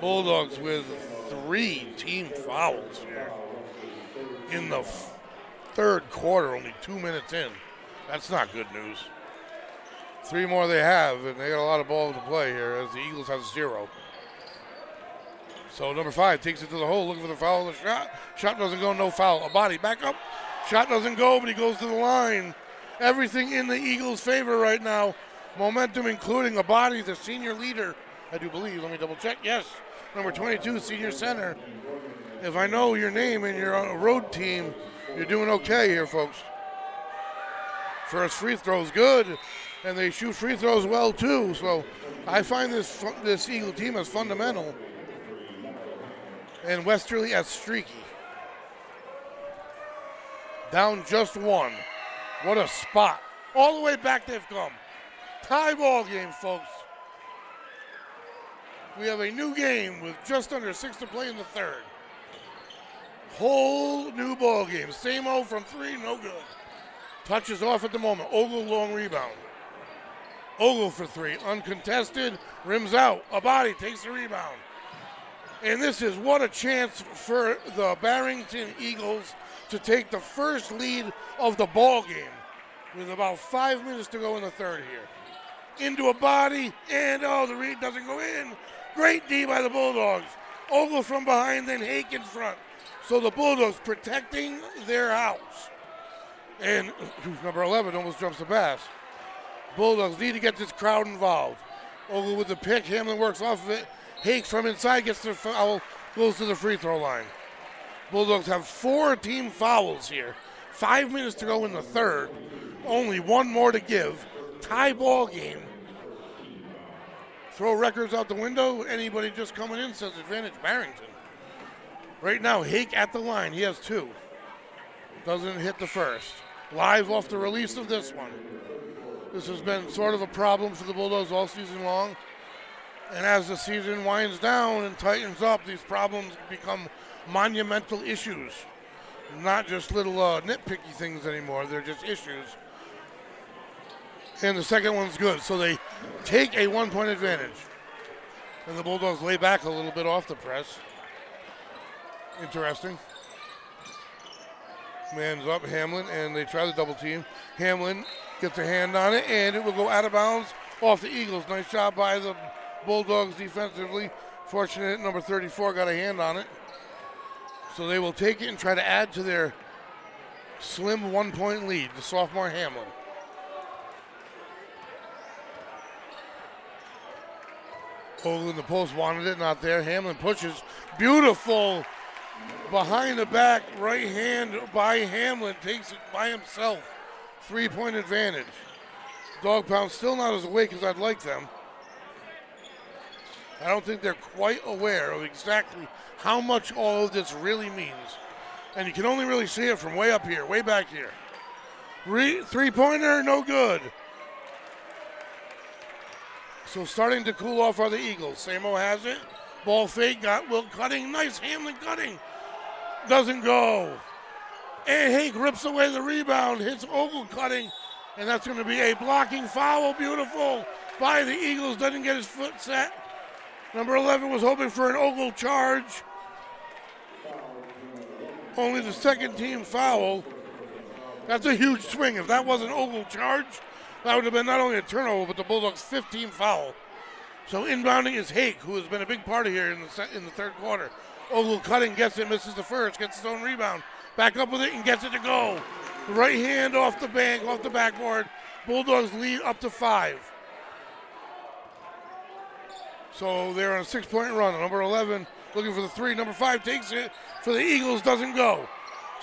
Bulldogs with 3 team fouls here in the third quarter, only 2 minutes in. That's not good news. 3 more they have, and they got a lot of ball to play here as the Eagles have 0. So number 5 takes it to the hole, looking for the foul of the shot. Shot doesn't go, no foul. A body back up. Shot doesn't go, but he goes to the line. Everything in the Eagles' favor right now. Momentum, including a body, the senior leader, I do believe. Let me double check. Yes, number 22, senior center. If I know your name and you're on a road team, you're doing okay here, folks. First free throw's good, and they shoot free throws well too. So I find this Eagle team as fundamental, and Westerly as streaky. Down just 1. What a spot. All the way back they've come. Tie ball game, folks. We have a new game with just under 6 to play in the third. Whole new ball game. Samo from 3, no good. Touches off at the moment. Ogle long rebound. Ogle for 3, uncontested, rims out. A body takes the rebound. And this is what a chance for the Barrington Eagles to take the first lead of the ball game with about 5 minutes to go in the third here. Into a body, and the read doesn't go in. Great D by the Bulldogs. Ogle from behind, then Hake in front. So the Bulldogs protecting their house. And number 11 almost jumps the pass. Bulldogs need to get this crowd involved. Ogle with the pick, Hamlin works off of it. Hake from inside gets the foul, goes to the free throw line. Bulldogs have 4 team fouls here. 5 minutes to go in the third. Only 1 more to give. Tie ball game. Throw records out the window. Anybody just coming in says advantage Barrington. Right now, Hake at the line. He has 2. Doesn't hit the first. Live off the release of this one. This has been sort of a problem for the Bulldogs all season long. And as the season winds down and tightens up, these problems become monumental issues. Not just little nitpicky things anymore. They're just issues. And the second one's good. So they take a 1-point advantage. And the Bulldogs lay back a little bit off the press. Interesting. Man's up, Hamlin, and they try the double team. Hamlin gets a hand on it, and it will go out of bounds off the Eagles. Nice job by the Bulldogs defensively. Fortunate number 34 got a hand on it. So they will take it and try to add to their slim 1-point lead, the sophomore Hamlin. Ogle in the post wanted it, not there. Hamlin pushes. Beautiful behind the back right hand by Hamlin. Takes it by himself. 3-point advantage. Dog Pound still not as awake as I'd like them. I don't think they're quite aware of exactly how much all of this really means. And you can only really see it from way up here, way back here. 3-pointer, no good. So starting to cool off are the Eagles. Samo has it. Ball fake, got Will cutting. Nice Hamlin cutting. Doesn't go. And Hake rips away the rebound, hits Ogle cutting, and that's going to be a blocking foul. Beautiful by the Eagles. Doesn't get his foot set. Number 11 was hoping for an Ogle charge. Only the second team foul. That's a huge swing. If that wasn't Ogle charge, that would have been not only a turnover, but the Bulldogs' 15th foul. So inbounding is Hake, who has been a big part of here in the third quarter. Ogle cutting, gets it, misses the first, gets his own rebound. Back up with it and gets it to go. Right hand off the bank, off the backboard. Bulldogs lead up to 5. So they're on a 6-point run. Number 11 looking for the 3. Number 5 takes it for the Eagles, doesn't go.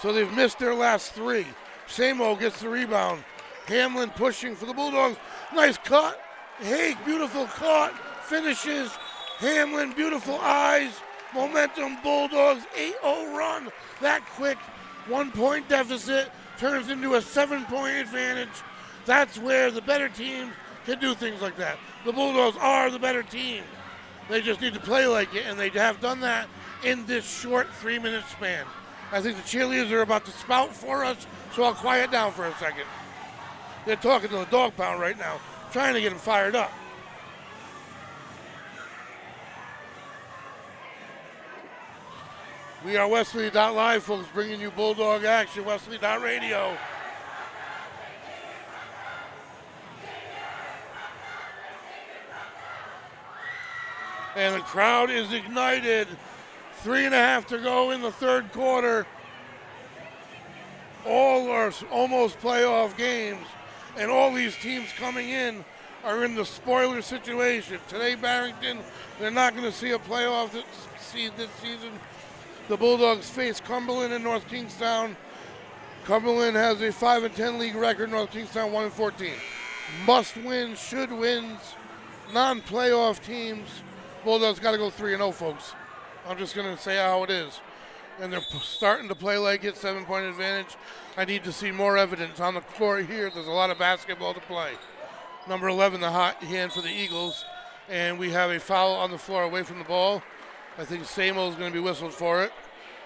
So they've missed their last 3. Samo gets the rebound. Hamlin pushing for the Bulldogs. Nice cut. Haig, beautiful cut. Finishes. Hamlin, beautiful eyes. Momentum, Bulldogs, 8-0 run. That quick 1-point deficit turns into a 7-point advantage. That's where the better team can do things like that. The Bulldogs are the better team. They just need to play like it, and they have done that in this short 3-minute span. I think the cheerleaders are about to spout for us, so I'll quiet down for a second. They're talking to the dog pound right now, trying to get them fired up. We are Westerly.live, folks, bringing you Bulldog action, Westerly.radio. And the crowd is ignited. 3.5 to go in the third quarter. All are almost playoff games, and all these teams coming in are in the spoiler situation. Today, Barrington, they're not going to see a playoff this season. The Bulldogs face Cumberland and North Kingstown. Cumberland has a 5-10 league record. North Kingstown 1-14. Must win, should wins, non-playoff teams. Bulldogs got to go 3-0, folks. I'm just going to say how it is. And they're starting to play like it, 7-point advantage. I need to see more evidence on the court here. There's a lot of basketball to play. Number 11, the hot hand for the Eagles. And we have a foul on the floor away from the ball. I think Samo is going to be whistled for it.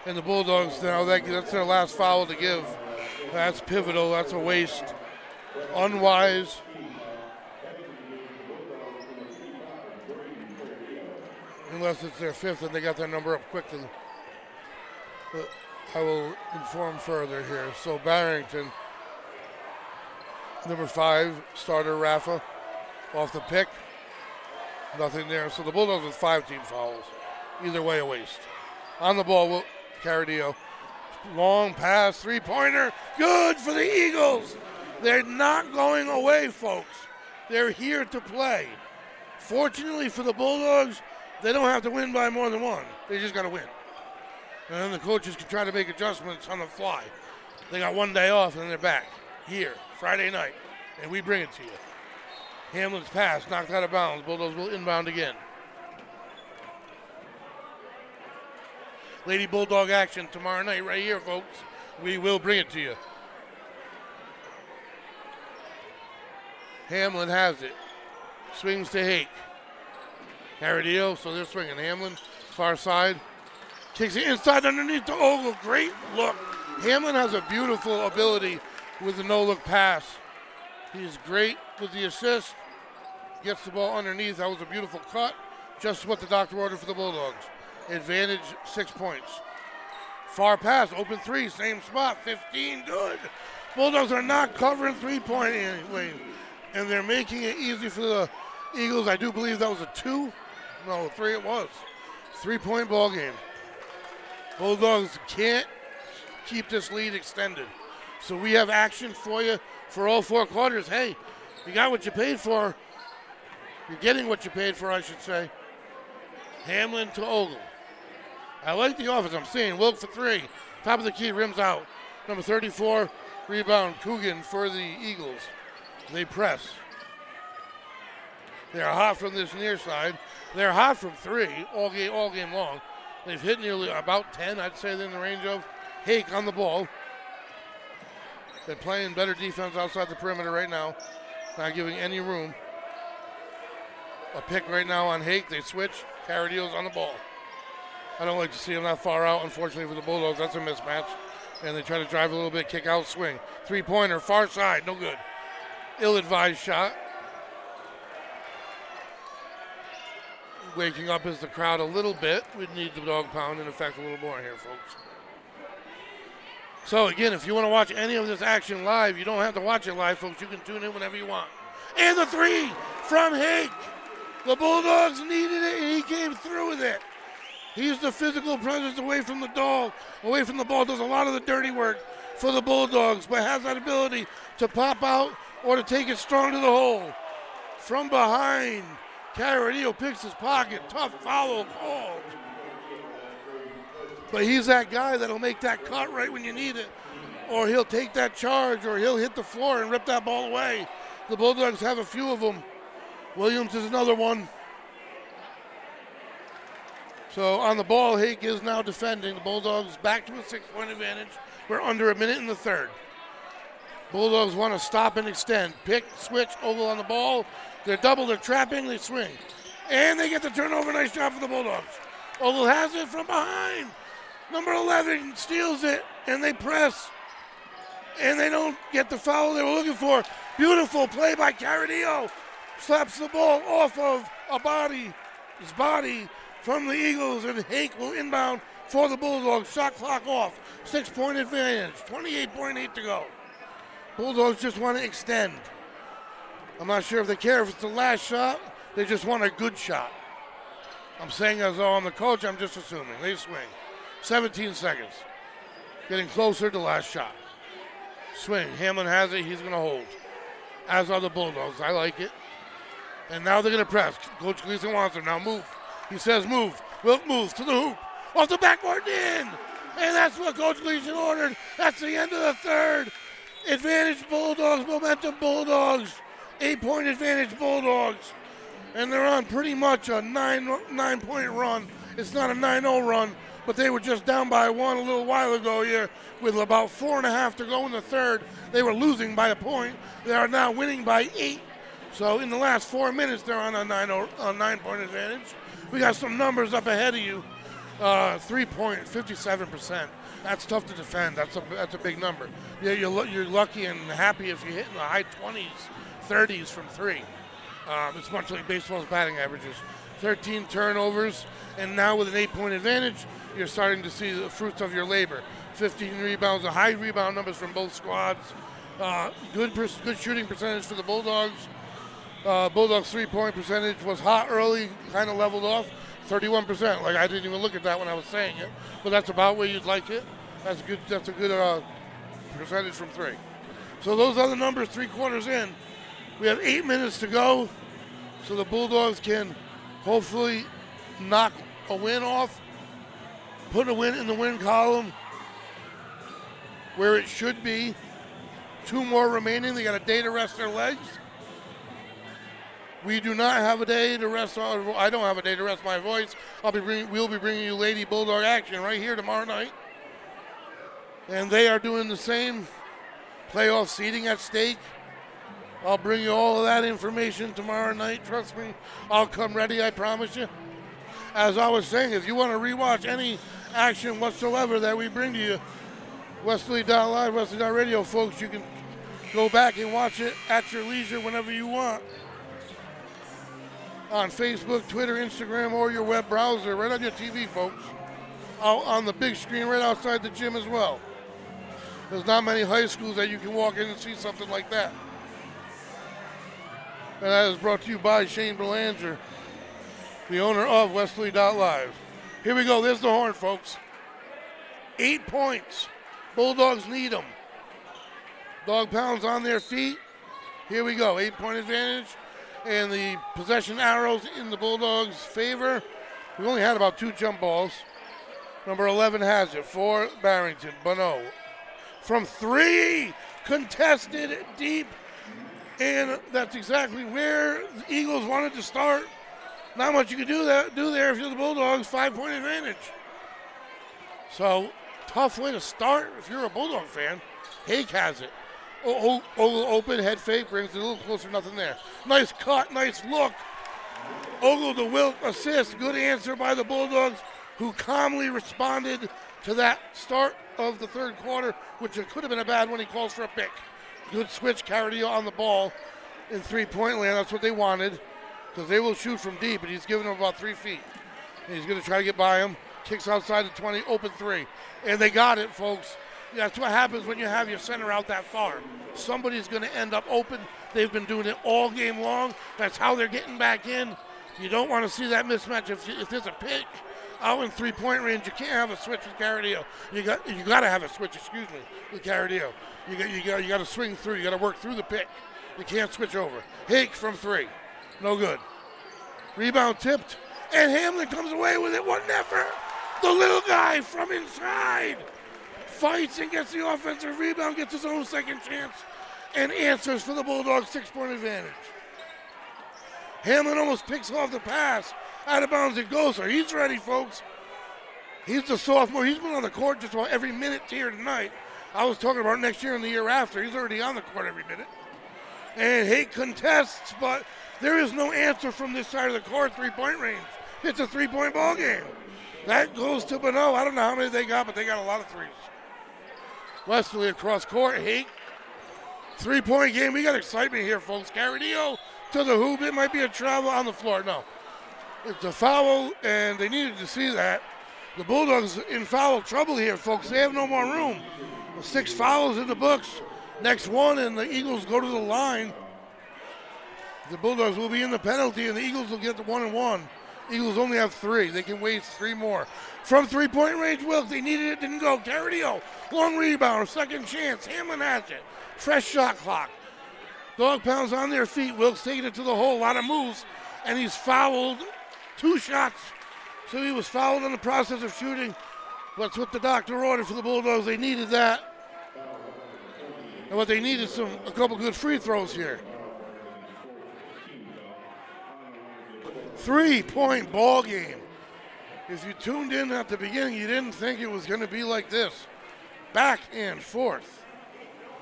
And the Bulldogs now, that's their last foul to give. That's pivotal. That's a waste. Unwise. Unless it's their 5th and they got their number up quickly. But I will inform further here. So Barrington, number 5, starter Rafa, off the pick. Nothing there. So the Bulldogs with 5 team fouls. Either way, a waste. On the ball, Caradillo. Long pass, 3-pointer. Good for the Eagles. They're not going away, folks. They're here to play. Fortunately for the Bulldogs, they don't have to win by more than 1. They just got to win. And then the coaches can try to make adjustments on the fly. They got 1 day off, and then they're back here, Friday night, and we bring it to you. Hamlin's pass, knocked out of bounds. Bulldogs will inbound again. Lady Bulldog action tomorrow night right here, folks. We will bring it to you. Hamlin has it. Swings to Hake. Caradillo, so they're swinging. Hamlin, far side. Kicks it inside underneath to Ogle. Great look. Hamlin has a beautiful ability with the no-look pass. He's great with the assist. Gets the ball underneath. That was a beautiful cut. Just what the doctor ordered for the Bulldogs. Advantage, 6 points. Far pass, open 3, same spot, 15, good. Bulldogs are not covering 3-point anyway, and they're making it easy for the Eagles. I do believe that was a 2. No, 3 it was. 3-point ball game. Bulldogs can't keep this lead extended. So we have action for you for all 4 quarters. Hey, you got what you paid for. You're getting what you paid for, I should say. Hamlin to Ogle. I like the offense. I'm seeing Wilk for 3. Top of the key, rims out. Number 34, rebound, Coogan for the Eagles. They press. They're hot from this near side. They're hot from 3 all game long. They've hit nearly about 10, I'd say they're in the range of. Hake on the ball. They're playing better defense outside the perimeter right now. Not giving any room. A pick right now on Hake. They switch. Caradillo's on the ball. I don't like to see him that far out, unfortunately, for the Bulldogs. That's a mismatch. And they try to drive a little bit, kick out, swing. 3-pointer, far side, no good. Ill-advised shot. Waking up is the crowd a little bit. We need the dog pound, in effect, a little more here, folks. So, again, if you want to watch any of this action live, you don't have to watch it live, folks. You can tune in whenever you want. And the 3 from Hake. The Bulldogs needed it, and he came through with it. He's the physical presence away from the ball, does a lot of the dirty work for the Bulldogs, but has that ability to pop out or to take it strong to the hole. From behind, Carideo picks his pocket. Tough foul called. But he's that guy that'll make that cut right when you need it. Or he'll take that charge, or he'll hit the floor and rip that ball away. The Bulldogs have a few of them. Williams is another one. So on the ball, Hake is now defending. The Bulldogs back to a 6-point advantage. We're under a minute in the third. Bulldogs want to stop and extend. Pick, switch, Ogle on the ball. They're double, they're trapping, they swing. And they get the turnover. Nice job for the Bulldogs. Ogle has it from behind. Number 11 steals it, and they press. And they don't get the foul they were looking for. Beautiful play by Carideo. Slaps the ball off of his body from the Eagles, and Hake will inbound for the Bulldogs. Shot clock off. 6-point advantage. 28.8 to go. Bulldogs just want to extend. I'm not sure if they care if it's the last shot. They just want a good shot. I'm saying as though I'm the coach, I'm just assuming. They swing. 17 seconds. Getting closer to last shot. Swing. Hamlin has it. He's going to hold. As are the Bulldogs. I like it. And now they're going to press. Coach Gleason wants them. Now move. He says move. Wilt moves to the hoop. Off the backboard in. And that's what Coach Gleason ordered. That's the end of the third. Advantage Bulldogs. Momentum Bulldogs. 8-point advantage Bulldogs. And they're on pretty much a 9-point run. It's not a 9-0 run, but they were just down by 1 a little while ago here with about 4.5 to go in the third. They were losing by a point. They are now winning by 8. So in the last 4 minutes, they're on a 9-point advantage. We got some numbers up ahead of you. 3-point, 57%. That's tough to defend. That's a big number. Yeah, you're lucky and happy if you hit in the high 20s, 30s from 3. It's much like baseball's batting averages. 13 turnovers, and now with an 8-point advantage, you're starting to see the fruits of your labor. 15 rebounds, high rebound numbers from both squads. Good shooting percentage for the Bulldogs. Bulldogs' 3-point percentage was hot early, kind of leveled off, 31%. Like I didn't even look at that when I was saying it, but that's about where you'd like it. That's good. That's a good percentage from 3. So those are the numbers 3 quarters in. We have 8 minutes to go, so the Bulldogs can hopefully knock a win off, put a win in the win column where it should be. 2 more remaining. They got a day to rest their legs. We do not have a day to rest. I don't have a day to rest my voice. We'll be bringing you Lady Bulldog action right here tomorrow night. And they are doing the same. Playoff seeding at stake. I'll bring you all of that information tomorrow night. Trust me, I'll come ready, I promise you. As I was saying, if you want to rewatch any action whatsoever that we bring to you, Westerly.live, Westerly.radio, folks, you can go back and watch it at your leisure whenever you want. On Facebook, Twitter, Instagram, or your web browser, right on your TV, folks. Out on the big screen right outside the gym as well. There's not many high schools that you can walk in and see something like that. And that is brought to you by Shane Belanger, the owner of Westerly.live. Here we go. There's the horn, folks. 8 points. Bulldogs need them. Dog pounds on their feet. Here we go. 8-point advantage. And the possession arrows in the Bulldogs' favor. We only had about 2 jump balls. Number 11 has it for Barrington. Bonneau. From 3. Contested deep. And that's exactly where the Eagles wanted to start. Not much you can do there if you're the Bulldogs. 5-point advantage. So, tough way to start if you're a Bulldog fan. Hake has it. Ogle head fake, brings it a little closer, nothing there. Nice cut, nice look. Ogle to Wilt assist. Good answer by the Bulldogs, who calmly responded to that start of the third quarter, which it could have been a bad one. He calls for a pick. Good switch, Carideo on the ball in 3-point land. That's what they wanted, because they will shoot from deep, and he's giving them about 3 feet. And he's going to try to get by him. Kicks outside the 20, open 3. And they got it, folks. That's what happens when you have your center out that far. Somebody's going to end up open. They've been doing it all game long. That's how they're getting back in. You don't want to see that mismatch. If there's a pick out in three-point range. You can't have a switch with Caradillo. You got to have a switch, with Caradillo. You got to swing through. You got to work through the pick. You can't switch over. Hake from 3, no good. Rebound tipped, and Hamlin comes away with it. What an effort! The little guy from inside fights and gets the offensive rebound, gets his own second chance, and answers for the Bulldogs' 6-point advantage. Hamlin almost picks off the pass. Out of bounds it goes, so he's ready, folks. He's the sophomore. He's been on the court just about every minute here tonight. I was talking about next year and the year after. He's already on the court every minute. And Hake contests, but there is no answer from this side of the court, three-point range. It's a three-point ball game. That goes to Bonneau. I don't know how many they got, but they got a lot of threes. Westerly across court. Hake. Three-point game. We got excitement here, folks. Caradillo to the hoop. It might be a travel on the floor. No. It's a foul, and they needed to see that. The Bulldogs in foul trouble here, folks. They have no more room. 6 fouls in the books. Next one, and the Eagles go to the line. The Bulldogs will be in the penalty, and the Eagles will get the 1-and-1. Eagles only have 3. They can waste 3 more. From three-point range, Wilkes, they needed it, didn't go. Caradillo, long rebound, second chance. Hamlin has it. Fresh shot clock. Dog pounds on their feet. Wilkes taking it to the hole. A lot of moves, and he's fouled 2 shots. So he was fouled in the process of shooting. That's what the doctor ordered for the Bulldogs. They needed that. And what they need is a couple good free throws here. 3-point ball game. If you tuned in at the beginning, you didn't think it was going to be like this. Back and forth.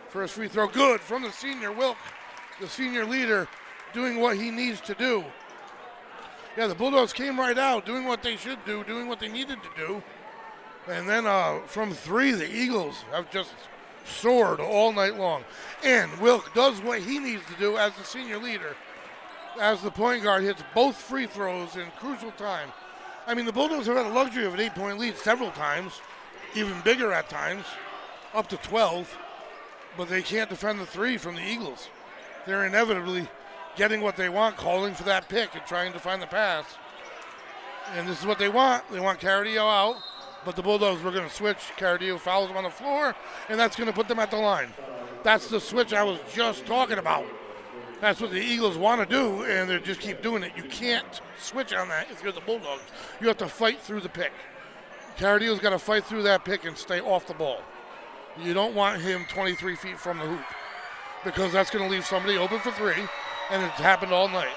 First free throw, good from the senior, Wilk, the senior leader, doing what he needs to do. Yeah, the Bulldogs came right out, doing what they should do, doing what they needed to do. And then from 3, the Eagles have just soared all night long. And Wilk does what he needs to do as the senior leader, as the point guard hits both free throws in crucial time. I mean, the Bulldogs have had the luxury of an 8-point lead several times, even bigger at times, up to 12, but they can't defend the 3 from the Eagles. They're inevitably getting what they want, calling for that pick and trying to find the pass. And this is what they want. They want Caradillo out, but the Bulldogs were going to switch. Caradillo fouls him on the floor, and that's going to put them at the line. That's the switch I was just talking about. That's what the Eagles want to do, and they just keep doing it. You can't switch on that if you're the Bulldogs. You have to fight through the pick. Caradillo's got to fight through that pick and stay off the ball. You don't want him 23 feet from the hoop because that's going to leave somebody open for 3, and it's happened all night.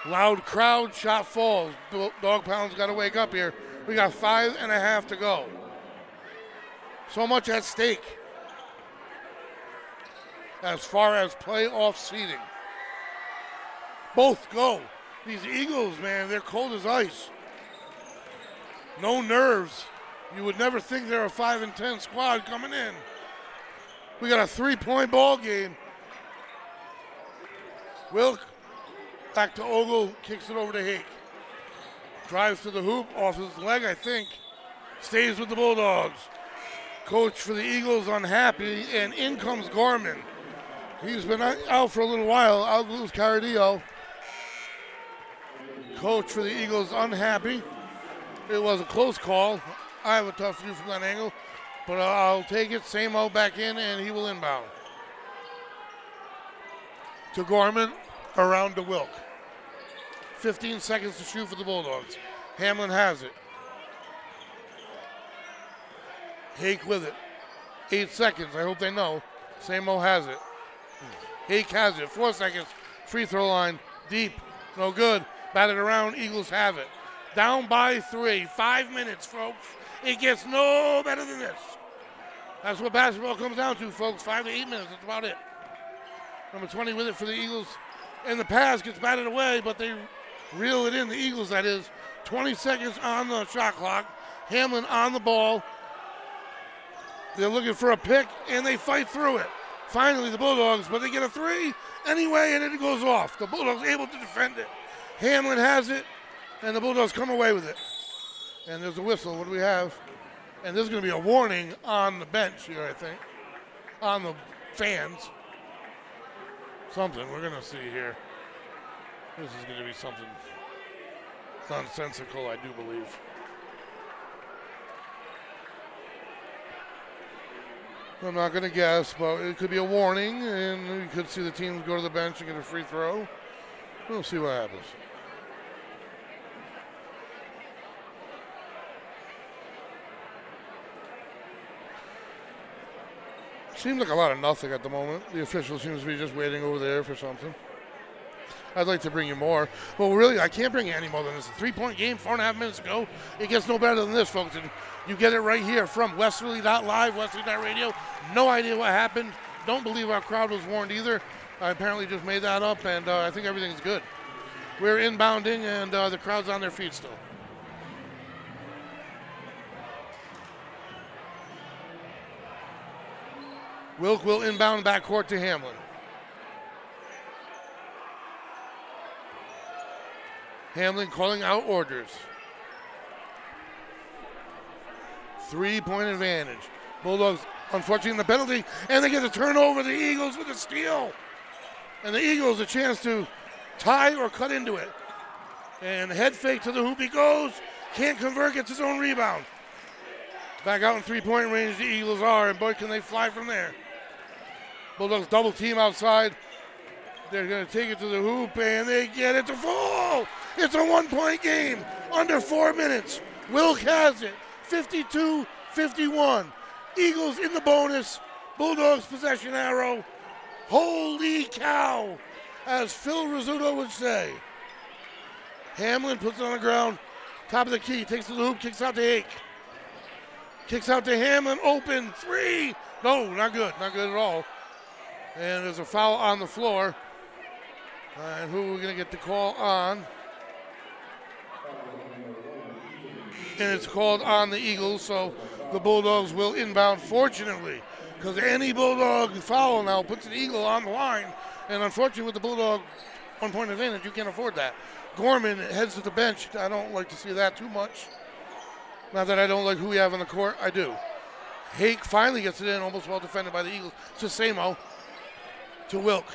Loud crowd, shot falls. Dog Pound's got to wake up here. We got 5.5 to go. So much at stake as far as playoff seeding. Both go. These Eagles, man, they're cold as ice. No nerves. You would never think they're a 5-10 squad coming in. We got a 3-point ball game. Wilk back to Ogle, kicks it over to Hake. Drives to the hoop, off his leg, I think. Stays with the Bulldogs. Coach for the Eagles unhappy, and in comes Gorman. He's been out for a little while. Out lose Caradillo. Coach for the Eagles unhappy. It was a close call. I have a tough view from that angle, but I'll take it. Samo back in, and he will inbound. To Gorman, around to Wilk. 15 seconds to shoot for the Bulldogs. Hamlin has it. Hake with it. 8 seconds. I hope they know. Samo has it. Hake has it. 4 seconds. Free throw line. Deep. No good. Batted around. Eagles have it. Down by 3. 5 minutes, folks. It gets no better than this. That's what basketball comes down to, folks. 5 to 8 minutes. That's about it. Number 20 with it for the Eagles. And the pass gets batted away, but they reel it in. The Eagles, that is. 20 seconds on the shot clock. Hamlin on the ball. They're looking for a pick, and they fight through it. Finally, the Bulldogs, but they get a 3 anyway, and it goes off. The Bulldogs able to defend it. Hamlin has it, and the Bulldogs come away with it. And there's a whistle. What do we have? And there's going to be a warning on the bench here, I think. On the fans. Something we're going to see here. This is going to be something nonsensical, I do believe. I'm not going to guess, but it could be a warning, and you could see the teams go to the bench and get a free throw. We'll see what happens. Seems like a lot of nothing at the moment. The official seems to be just waiting over there for something. I'd like to bring you more. Well, really, I can't bring you any more than this. A 3-point game, 4.5 minutes ago. It gets no better than this, folks. And you get it right here from Westerly.live, Westerly.radio. No idea what happened. Don't believe our crowd was warned either. I apparently just made that up, and I think everything's good. We're inbounding, and the crowd's on their feet still. Wilk will inbound backcourt to Hamlin. Hamlin calling out orders. 3-point advantage. Bulldogs, unfortunately, in the penalty, and they get a turnover. The Eagles with a steal. And the Eagles a chance to tie or cut into it. And head fake to the hoop he goes. Can't convert, gets his own rebound. Back out in 3-point range the Eagles are, and boy, can they fly from there. Bulldogs double team outside. They're going to take it to the hoop, and they get it to fall. It's a 1-point game, under 4 minutes. Wilk has it, 52-51. Eagles in the bonus. Bulldogs possession arrow. Holy cow, as Phil Rizzuto would say. Hamlin puts it on the ground, top of the key, takes to the hoop, kicks out to Hake. Kicks out to Hamlin, open, 3. No, not good at all. And there's a foul on the floor. And who are we going to get the call on? And it's called on the Eagles, so the Bulldogs will inbound, fortunately, because any Bulldog foul now puts an Eagle on the line. And unfortunately, with the Bulldog 1-point advantage, you can't afford that. Gorman heads to the bench. I don't like to see that too much. Not that I don't like who we have on the court, I do. Hake finally gets it in, almost well defended by the Eagles. Sasamo to Wilk.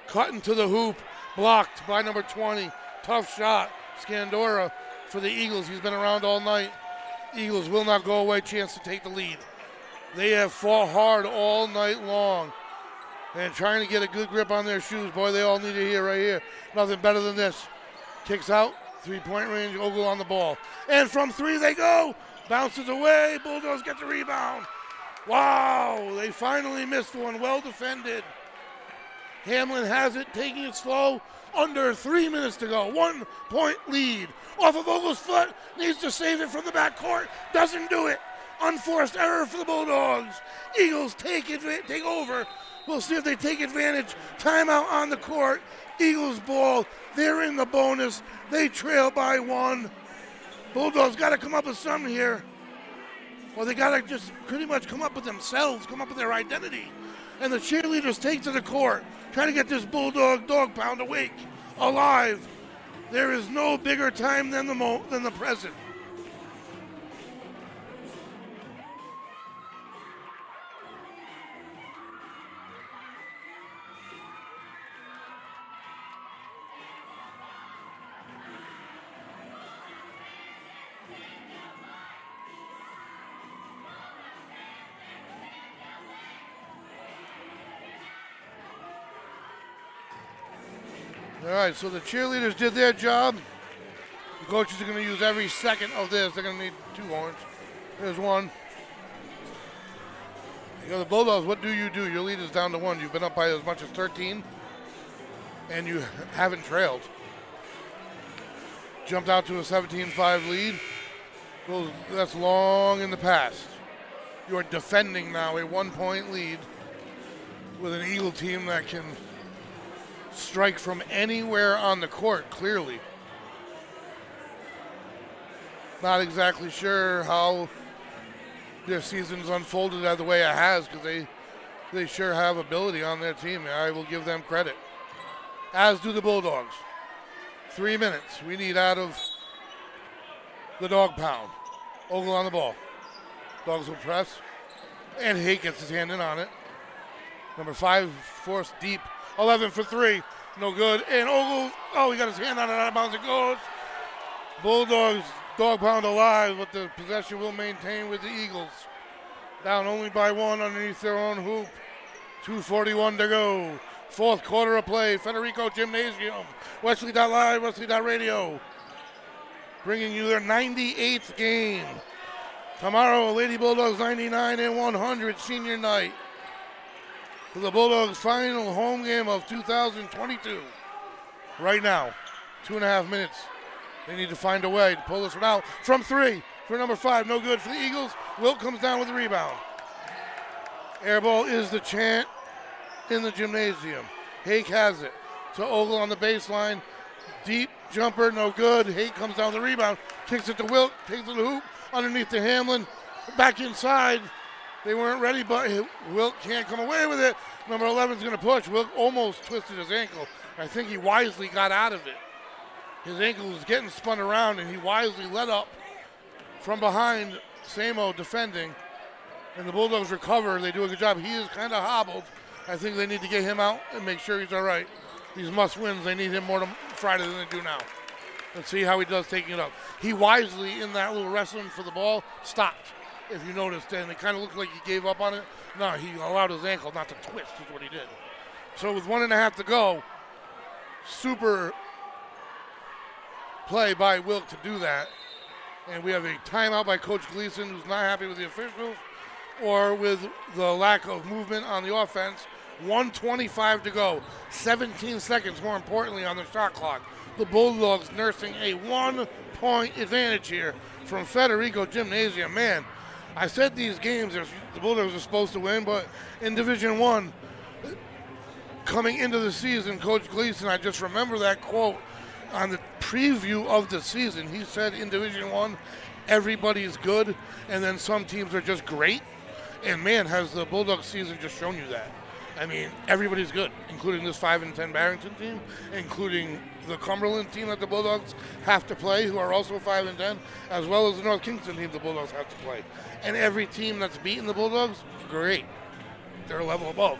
Cutting to the hoop, blocked by number 20. Tough shot, Scandora for the Eagles. He's been around all night. Eagles will not go away, chance to take the lead. They have fought hard all night long and trying to get a good grip on their shoes. Boy, they all need it here, right here. Nothing better than this. Kicks out, 3-point range, Ogle on the ball. And from 3 they go. Bounces away, Bulldogs get the rebound. Wow, they finally missed one, well defended. Hamlin has it, taking it slow. Under 3 minutes to go, 1-point lead. Off of Ogle's foot, needs to save it from the backcourt, doesn't do it. Unforced error for the Bulldogs. Eagles take over. We'll see if they take advantage. Timeout on the court. Eagles ball. They're in the bonus. They trail by 1. Bulldogs got to come up with something here. Well, they got to just pretty much come up with themselves, come up with their identity. And the cheerleaders take to the court, trying to get this Bulldog dog pound awake, alive. There is no bigger time than the present. All right, so the cheerleaders did their job. The coaches are going to use every second of this. They're going to need 2 horns. There's 1. You know, the Bulldogs, what do? Your lead is down to 1. You've been up by as much as 13, and you haven't trailed. Jumped out to a 17-5 lead. Well, that's long in the past. You are defending now a 1-point lead with an Eagle team that can strike from anywhere on the court, clearly. Not exactly sure how their season's unfolded the way it has, because they sure have ability on their team. I will give them credit. As do the Bulldogs. 3 minutes we need out of the dog pound. Ogle on the ball. Dogs will press. And Hake gets his hand in on it. Number 5 forced deep. 11 for 3. No good. And Ogle, he got his hand on it, out of bounds it goes. Bulldogs, dog pound alive, but the possession will maintain with the Eagles. Down only by one underneath their own hoop. 2:41 to go. Fourth quarter of play. Federico Gymnasium. Westerly.live, Westerly.radio. Bringing you their 98th game. Tomorrow, Lady Bulldogs 99 and 100 senior night. For the Bulldogs' final home game of 2022. Right now, 2.5 minutes. They need to find a way to pull this one out. From three for number 5. No good for the Eagles. Wilt comes down with the rebound. Air ball is the chant in the gymnasium. Hake has it to Ogle on the baseline. Deep jumper, no good. Hake comes down with the rebound. Kicks it to Wilt. Takes it to the hoop. Underneath to Hamlin. Back inside. They weren't ready, but Wilt can't come away with it. Number 11 is going to push. Wilt almost twisted his ankle. I think he wisely got out of it. His ankle was getting spun around, and he wisely let up from behind Samo defending. And the Bulldogs recover. They do a good job. He is kind of hobbled. I think they need to get him out and make sure he's all right. These must-wins, they need him more Friday than they do now. Let's see how he does taking it up. He wisely, in that little wrestling for the ball, stopped, if you noticed. And it kind of looked like he gave up on it. No, he allowed his ankle not to twist is what he did. So with 1.5 to go, super play by Wilt to do that. And we have a timeout by Coach Gleason, who's not happy with the officials or with the lack of movement on the offense. 1:25 to go. 17 seconds, more importantly, on the shot clock. The Bulldogs nursing a 1-point advantage here from Federico Gymnasium. Man, I said these games, the Bulldogs are supposed to win, but in Division I, coming into the season, Coach Gleason, I just remember that quote on the preview of the season. He said in Division I, everybody's good, and then some teams are just great. And man, has the Bulldogs season just shown you that. I mean, everybody's good, including this 5-10 Barrington team, including the Cumberland team that the Bulldogs have to play, who are also 5-10, as well as the North Kingston team the Bulldogs have to play. And every team that's beaten the Bulldogs, great. They're a level above.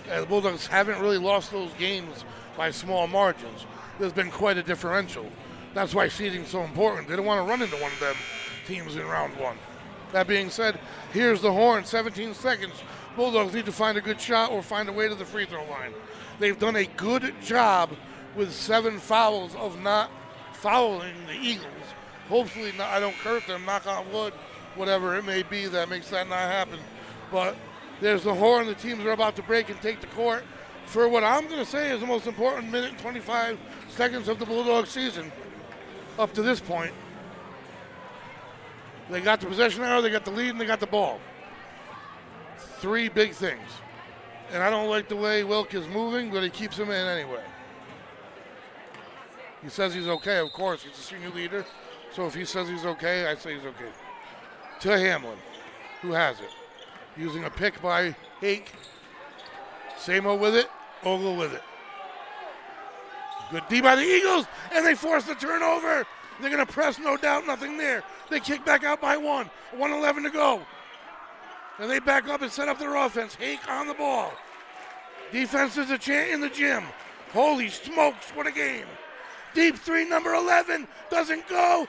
And the Bulldogs haven't really lost those games by small margins. There's been quite a differential. That's why seeding's so important. They don't want to run into one of them teams in round one. That being said, here's the horn, 17 seconds. Bulldogs need to find a good shot or find a way to the free throw line. They've done a good job with 7 fouls of not fouling the Eagles. Hopefully, not, I don't hurt them, knock on wood, whatever it may be that makes that not happen. But there's the horn. The teams are about to break and take the court for what I'm going to say is the most important minute and 25 seconds of the Bulldogs season up to this point. They got the possession arrow, they got the lead, and they got the ball. 3 big things. And I don't like the way Wilk is moving, but he keeps him in anyway. He says he's okay, of course. He's a senior leader. So if he says he's okay, I say he's okay. To Hamlin, who has it. Using a pick by Hake. Samo with it, Ogle with it. Good D by the Eagles, and they force the turnover. They're going to press, no doubt, nothing there. They kick back out by 1. 1:11 to go. And they back up and set up their offense. Hake on the ball. Defense is a chant in the gym. Holy smokes, what a game. Deep 3, number 11, doesn't go.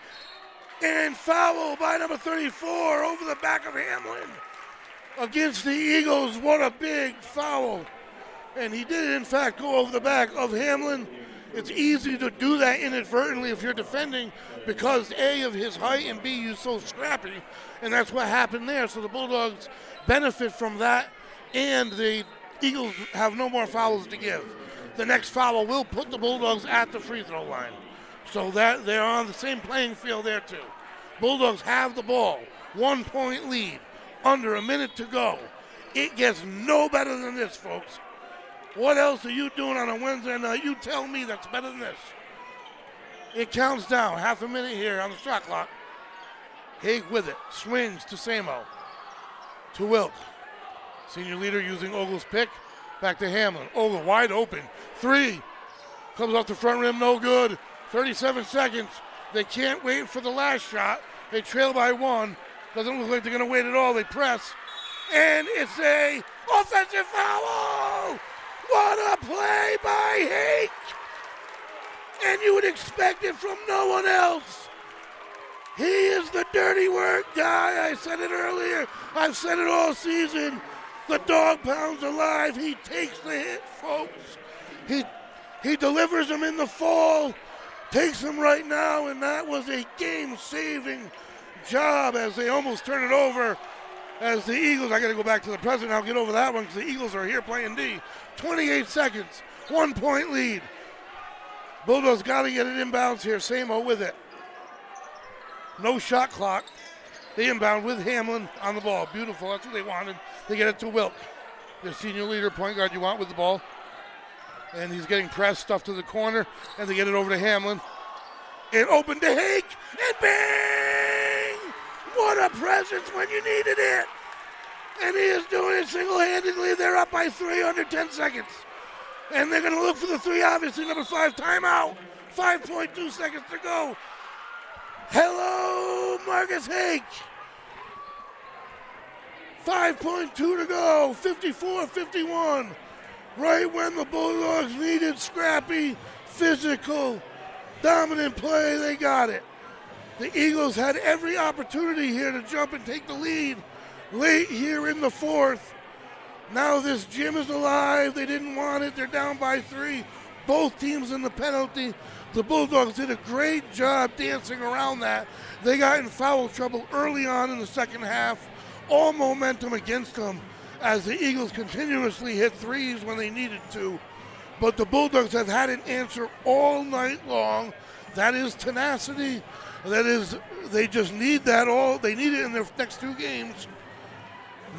And foul by number 34 over the back of Hamlin. Against the Eagles, what a big foul. And he did, in fact, go over the back of Hamlin. It's easy to do that inadvertently if you're defending because, A, of his height, and B, he's so scrappy. And that's what happened there. So the Bulldogs benefit from that, and the Eagles have no more fouls to give. The next foul will put the Bulldogs at the free throw line. So that they're on the same playing field there, too. Bulldogs have the ball. 1-point lead. Under a minute to go. It gets no better than this, folks. What else are you doing on a Wednesday night? You tell me that's better than this. It counts down. Half a minute here on the shot clock. Haig with it. Swings to Samo. To Wilt. Senior leader using Ogle's pick. Back to Hamlin. Ogle wide open. 3. Comes off the front rim. No good. 37 seconds. They can't wait for the last shot. They trail by 1. Doesn't look like they're going to wait at all. They press. And it's a offensive foul! What a play by Hake! And you would expect it from no one else. He is the dirty work guy. I said it earlier. I've said it all season. The dog pound's alive. He takes the hit, folks. He delivers them in the fall, takes them right now, and that was a game-saving job as they almost turn it over. As the Eagles, I got to go back to the present. I'll get over that one because the Eagles are here playing D. 28 seconds, 1 point lead. Bulldogs got to get it inbounds here. Samo with it. No shot clock. They inbound with Hamlin on the ball. Beautiful. That's what they wanted. They get it to Wilk, their senior leader, point guard you want with the ball. And he's getting pressed, stuff to the corner, and they get it over to Hamlin. It opened to Hake, and bang! What a presence when you needed it. And he is doing it single-handedly. They're up by 3 under 10 seconds. And they're going to look for the three, obviously, number 5, timeout. 5.2 seconds to go. Hello, Marcus Hake. 5.2 to go, 54-51. Right when the Bulldogs needed scrappy, physical, dominant play, they got it. The Eagles had every opportunity here to jump and take the lead late here in the fourth. Now this gym is alive. They didn't want it. They're down by 3. Both teams in the penalty. The Bulldogs did a great job dancing around that. They got in foul trouble early on in the second half. All momentum against them as the Eagles continuously hit threes when they needed to. But the Bulldogs have had an answer all night long. That is tenacity. That is, they just need that all. They need it in their next 2 games.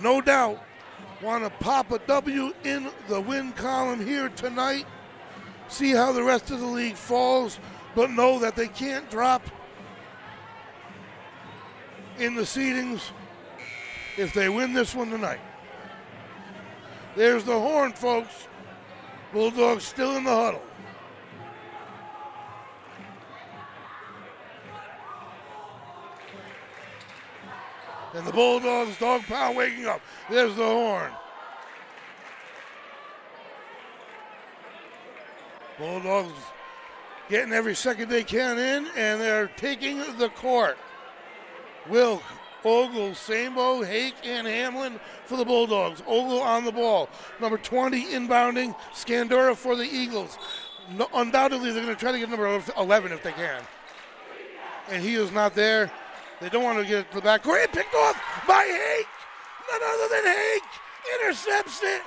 No doubt. Want to pop a W in the win column here tonight. See how the rest of the league falls, but know that they can't drop in the seedings if they win this one tonight. There's the horn, folks. Bulldogs still in the huddle. And the Bulldogs, dog pound waking up. There's the horn. Bulldogs getting every second they can in, and they're taking the court. Wilk, Ogle, Samo, Hake, and Hamlin for the Bulldogs. Ogle on the ball. Number 20 inbounding. Scandura for the Eagles. No, undoubtedly, they're going to try to get number 11 if they can. And he is not there. They don't want to get it to the back court. Picked off by Hake. None other than Hake intercepts it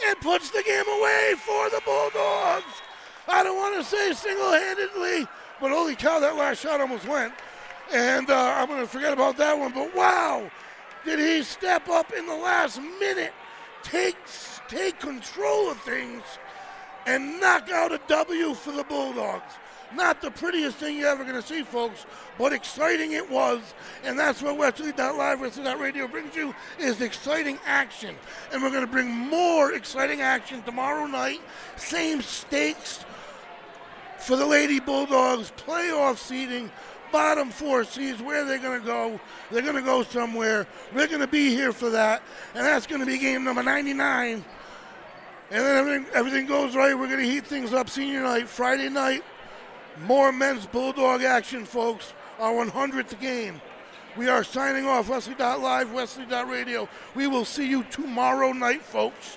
and puts the game away for the Bulldogs. I don't want to say single-handedly, but holy cow, that last shot almost went. And I'm going to forget about that one. But wow, did he step up in the last minute, take control of things, and knock out a W for the Bulldogs. Not the prettiest thing you're ever going to see, folks, but exciting it was. And that's what Westerly.live, Westerly.radio brings you, is exciting action. And we're going to bring more exciting action tomorrow night. Same stakes for the Lady Bulldogs, playoff seeding, bottom 4 seeds. Where they're going to go, they're going to go somewhere. We're going to be here for that, and that's going to be game number 99. And then everything goes right. We're going to heat things up senior night, Friday night. More men's Bulldog action, folks. Our 100th game. We are signing off. Westerly.live, Westerly.radio. We will see you tomorrow night, folks.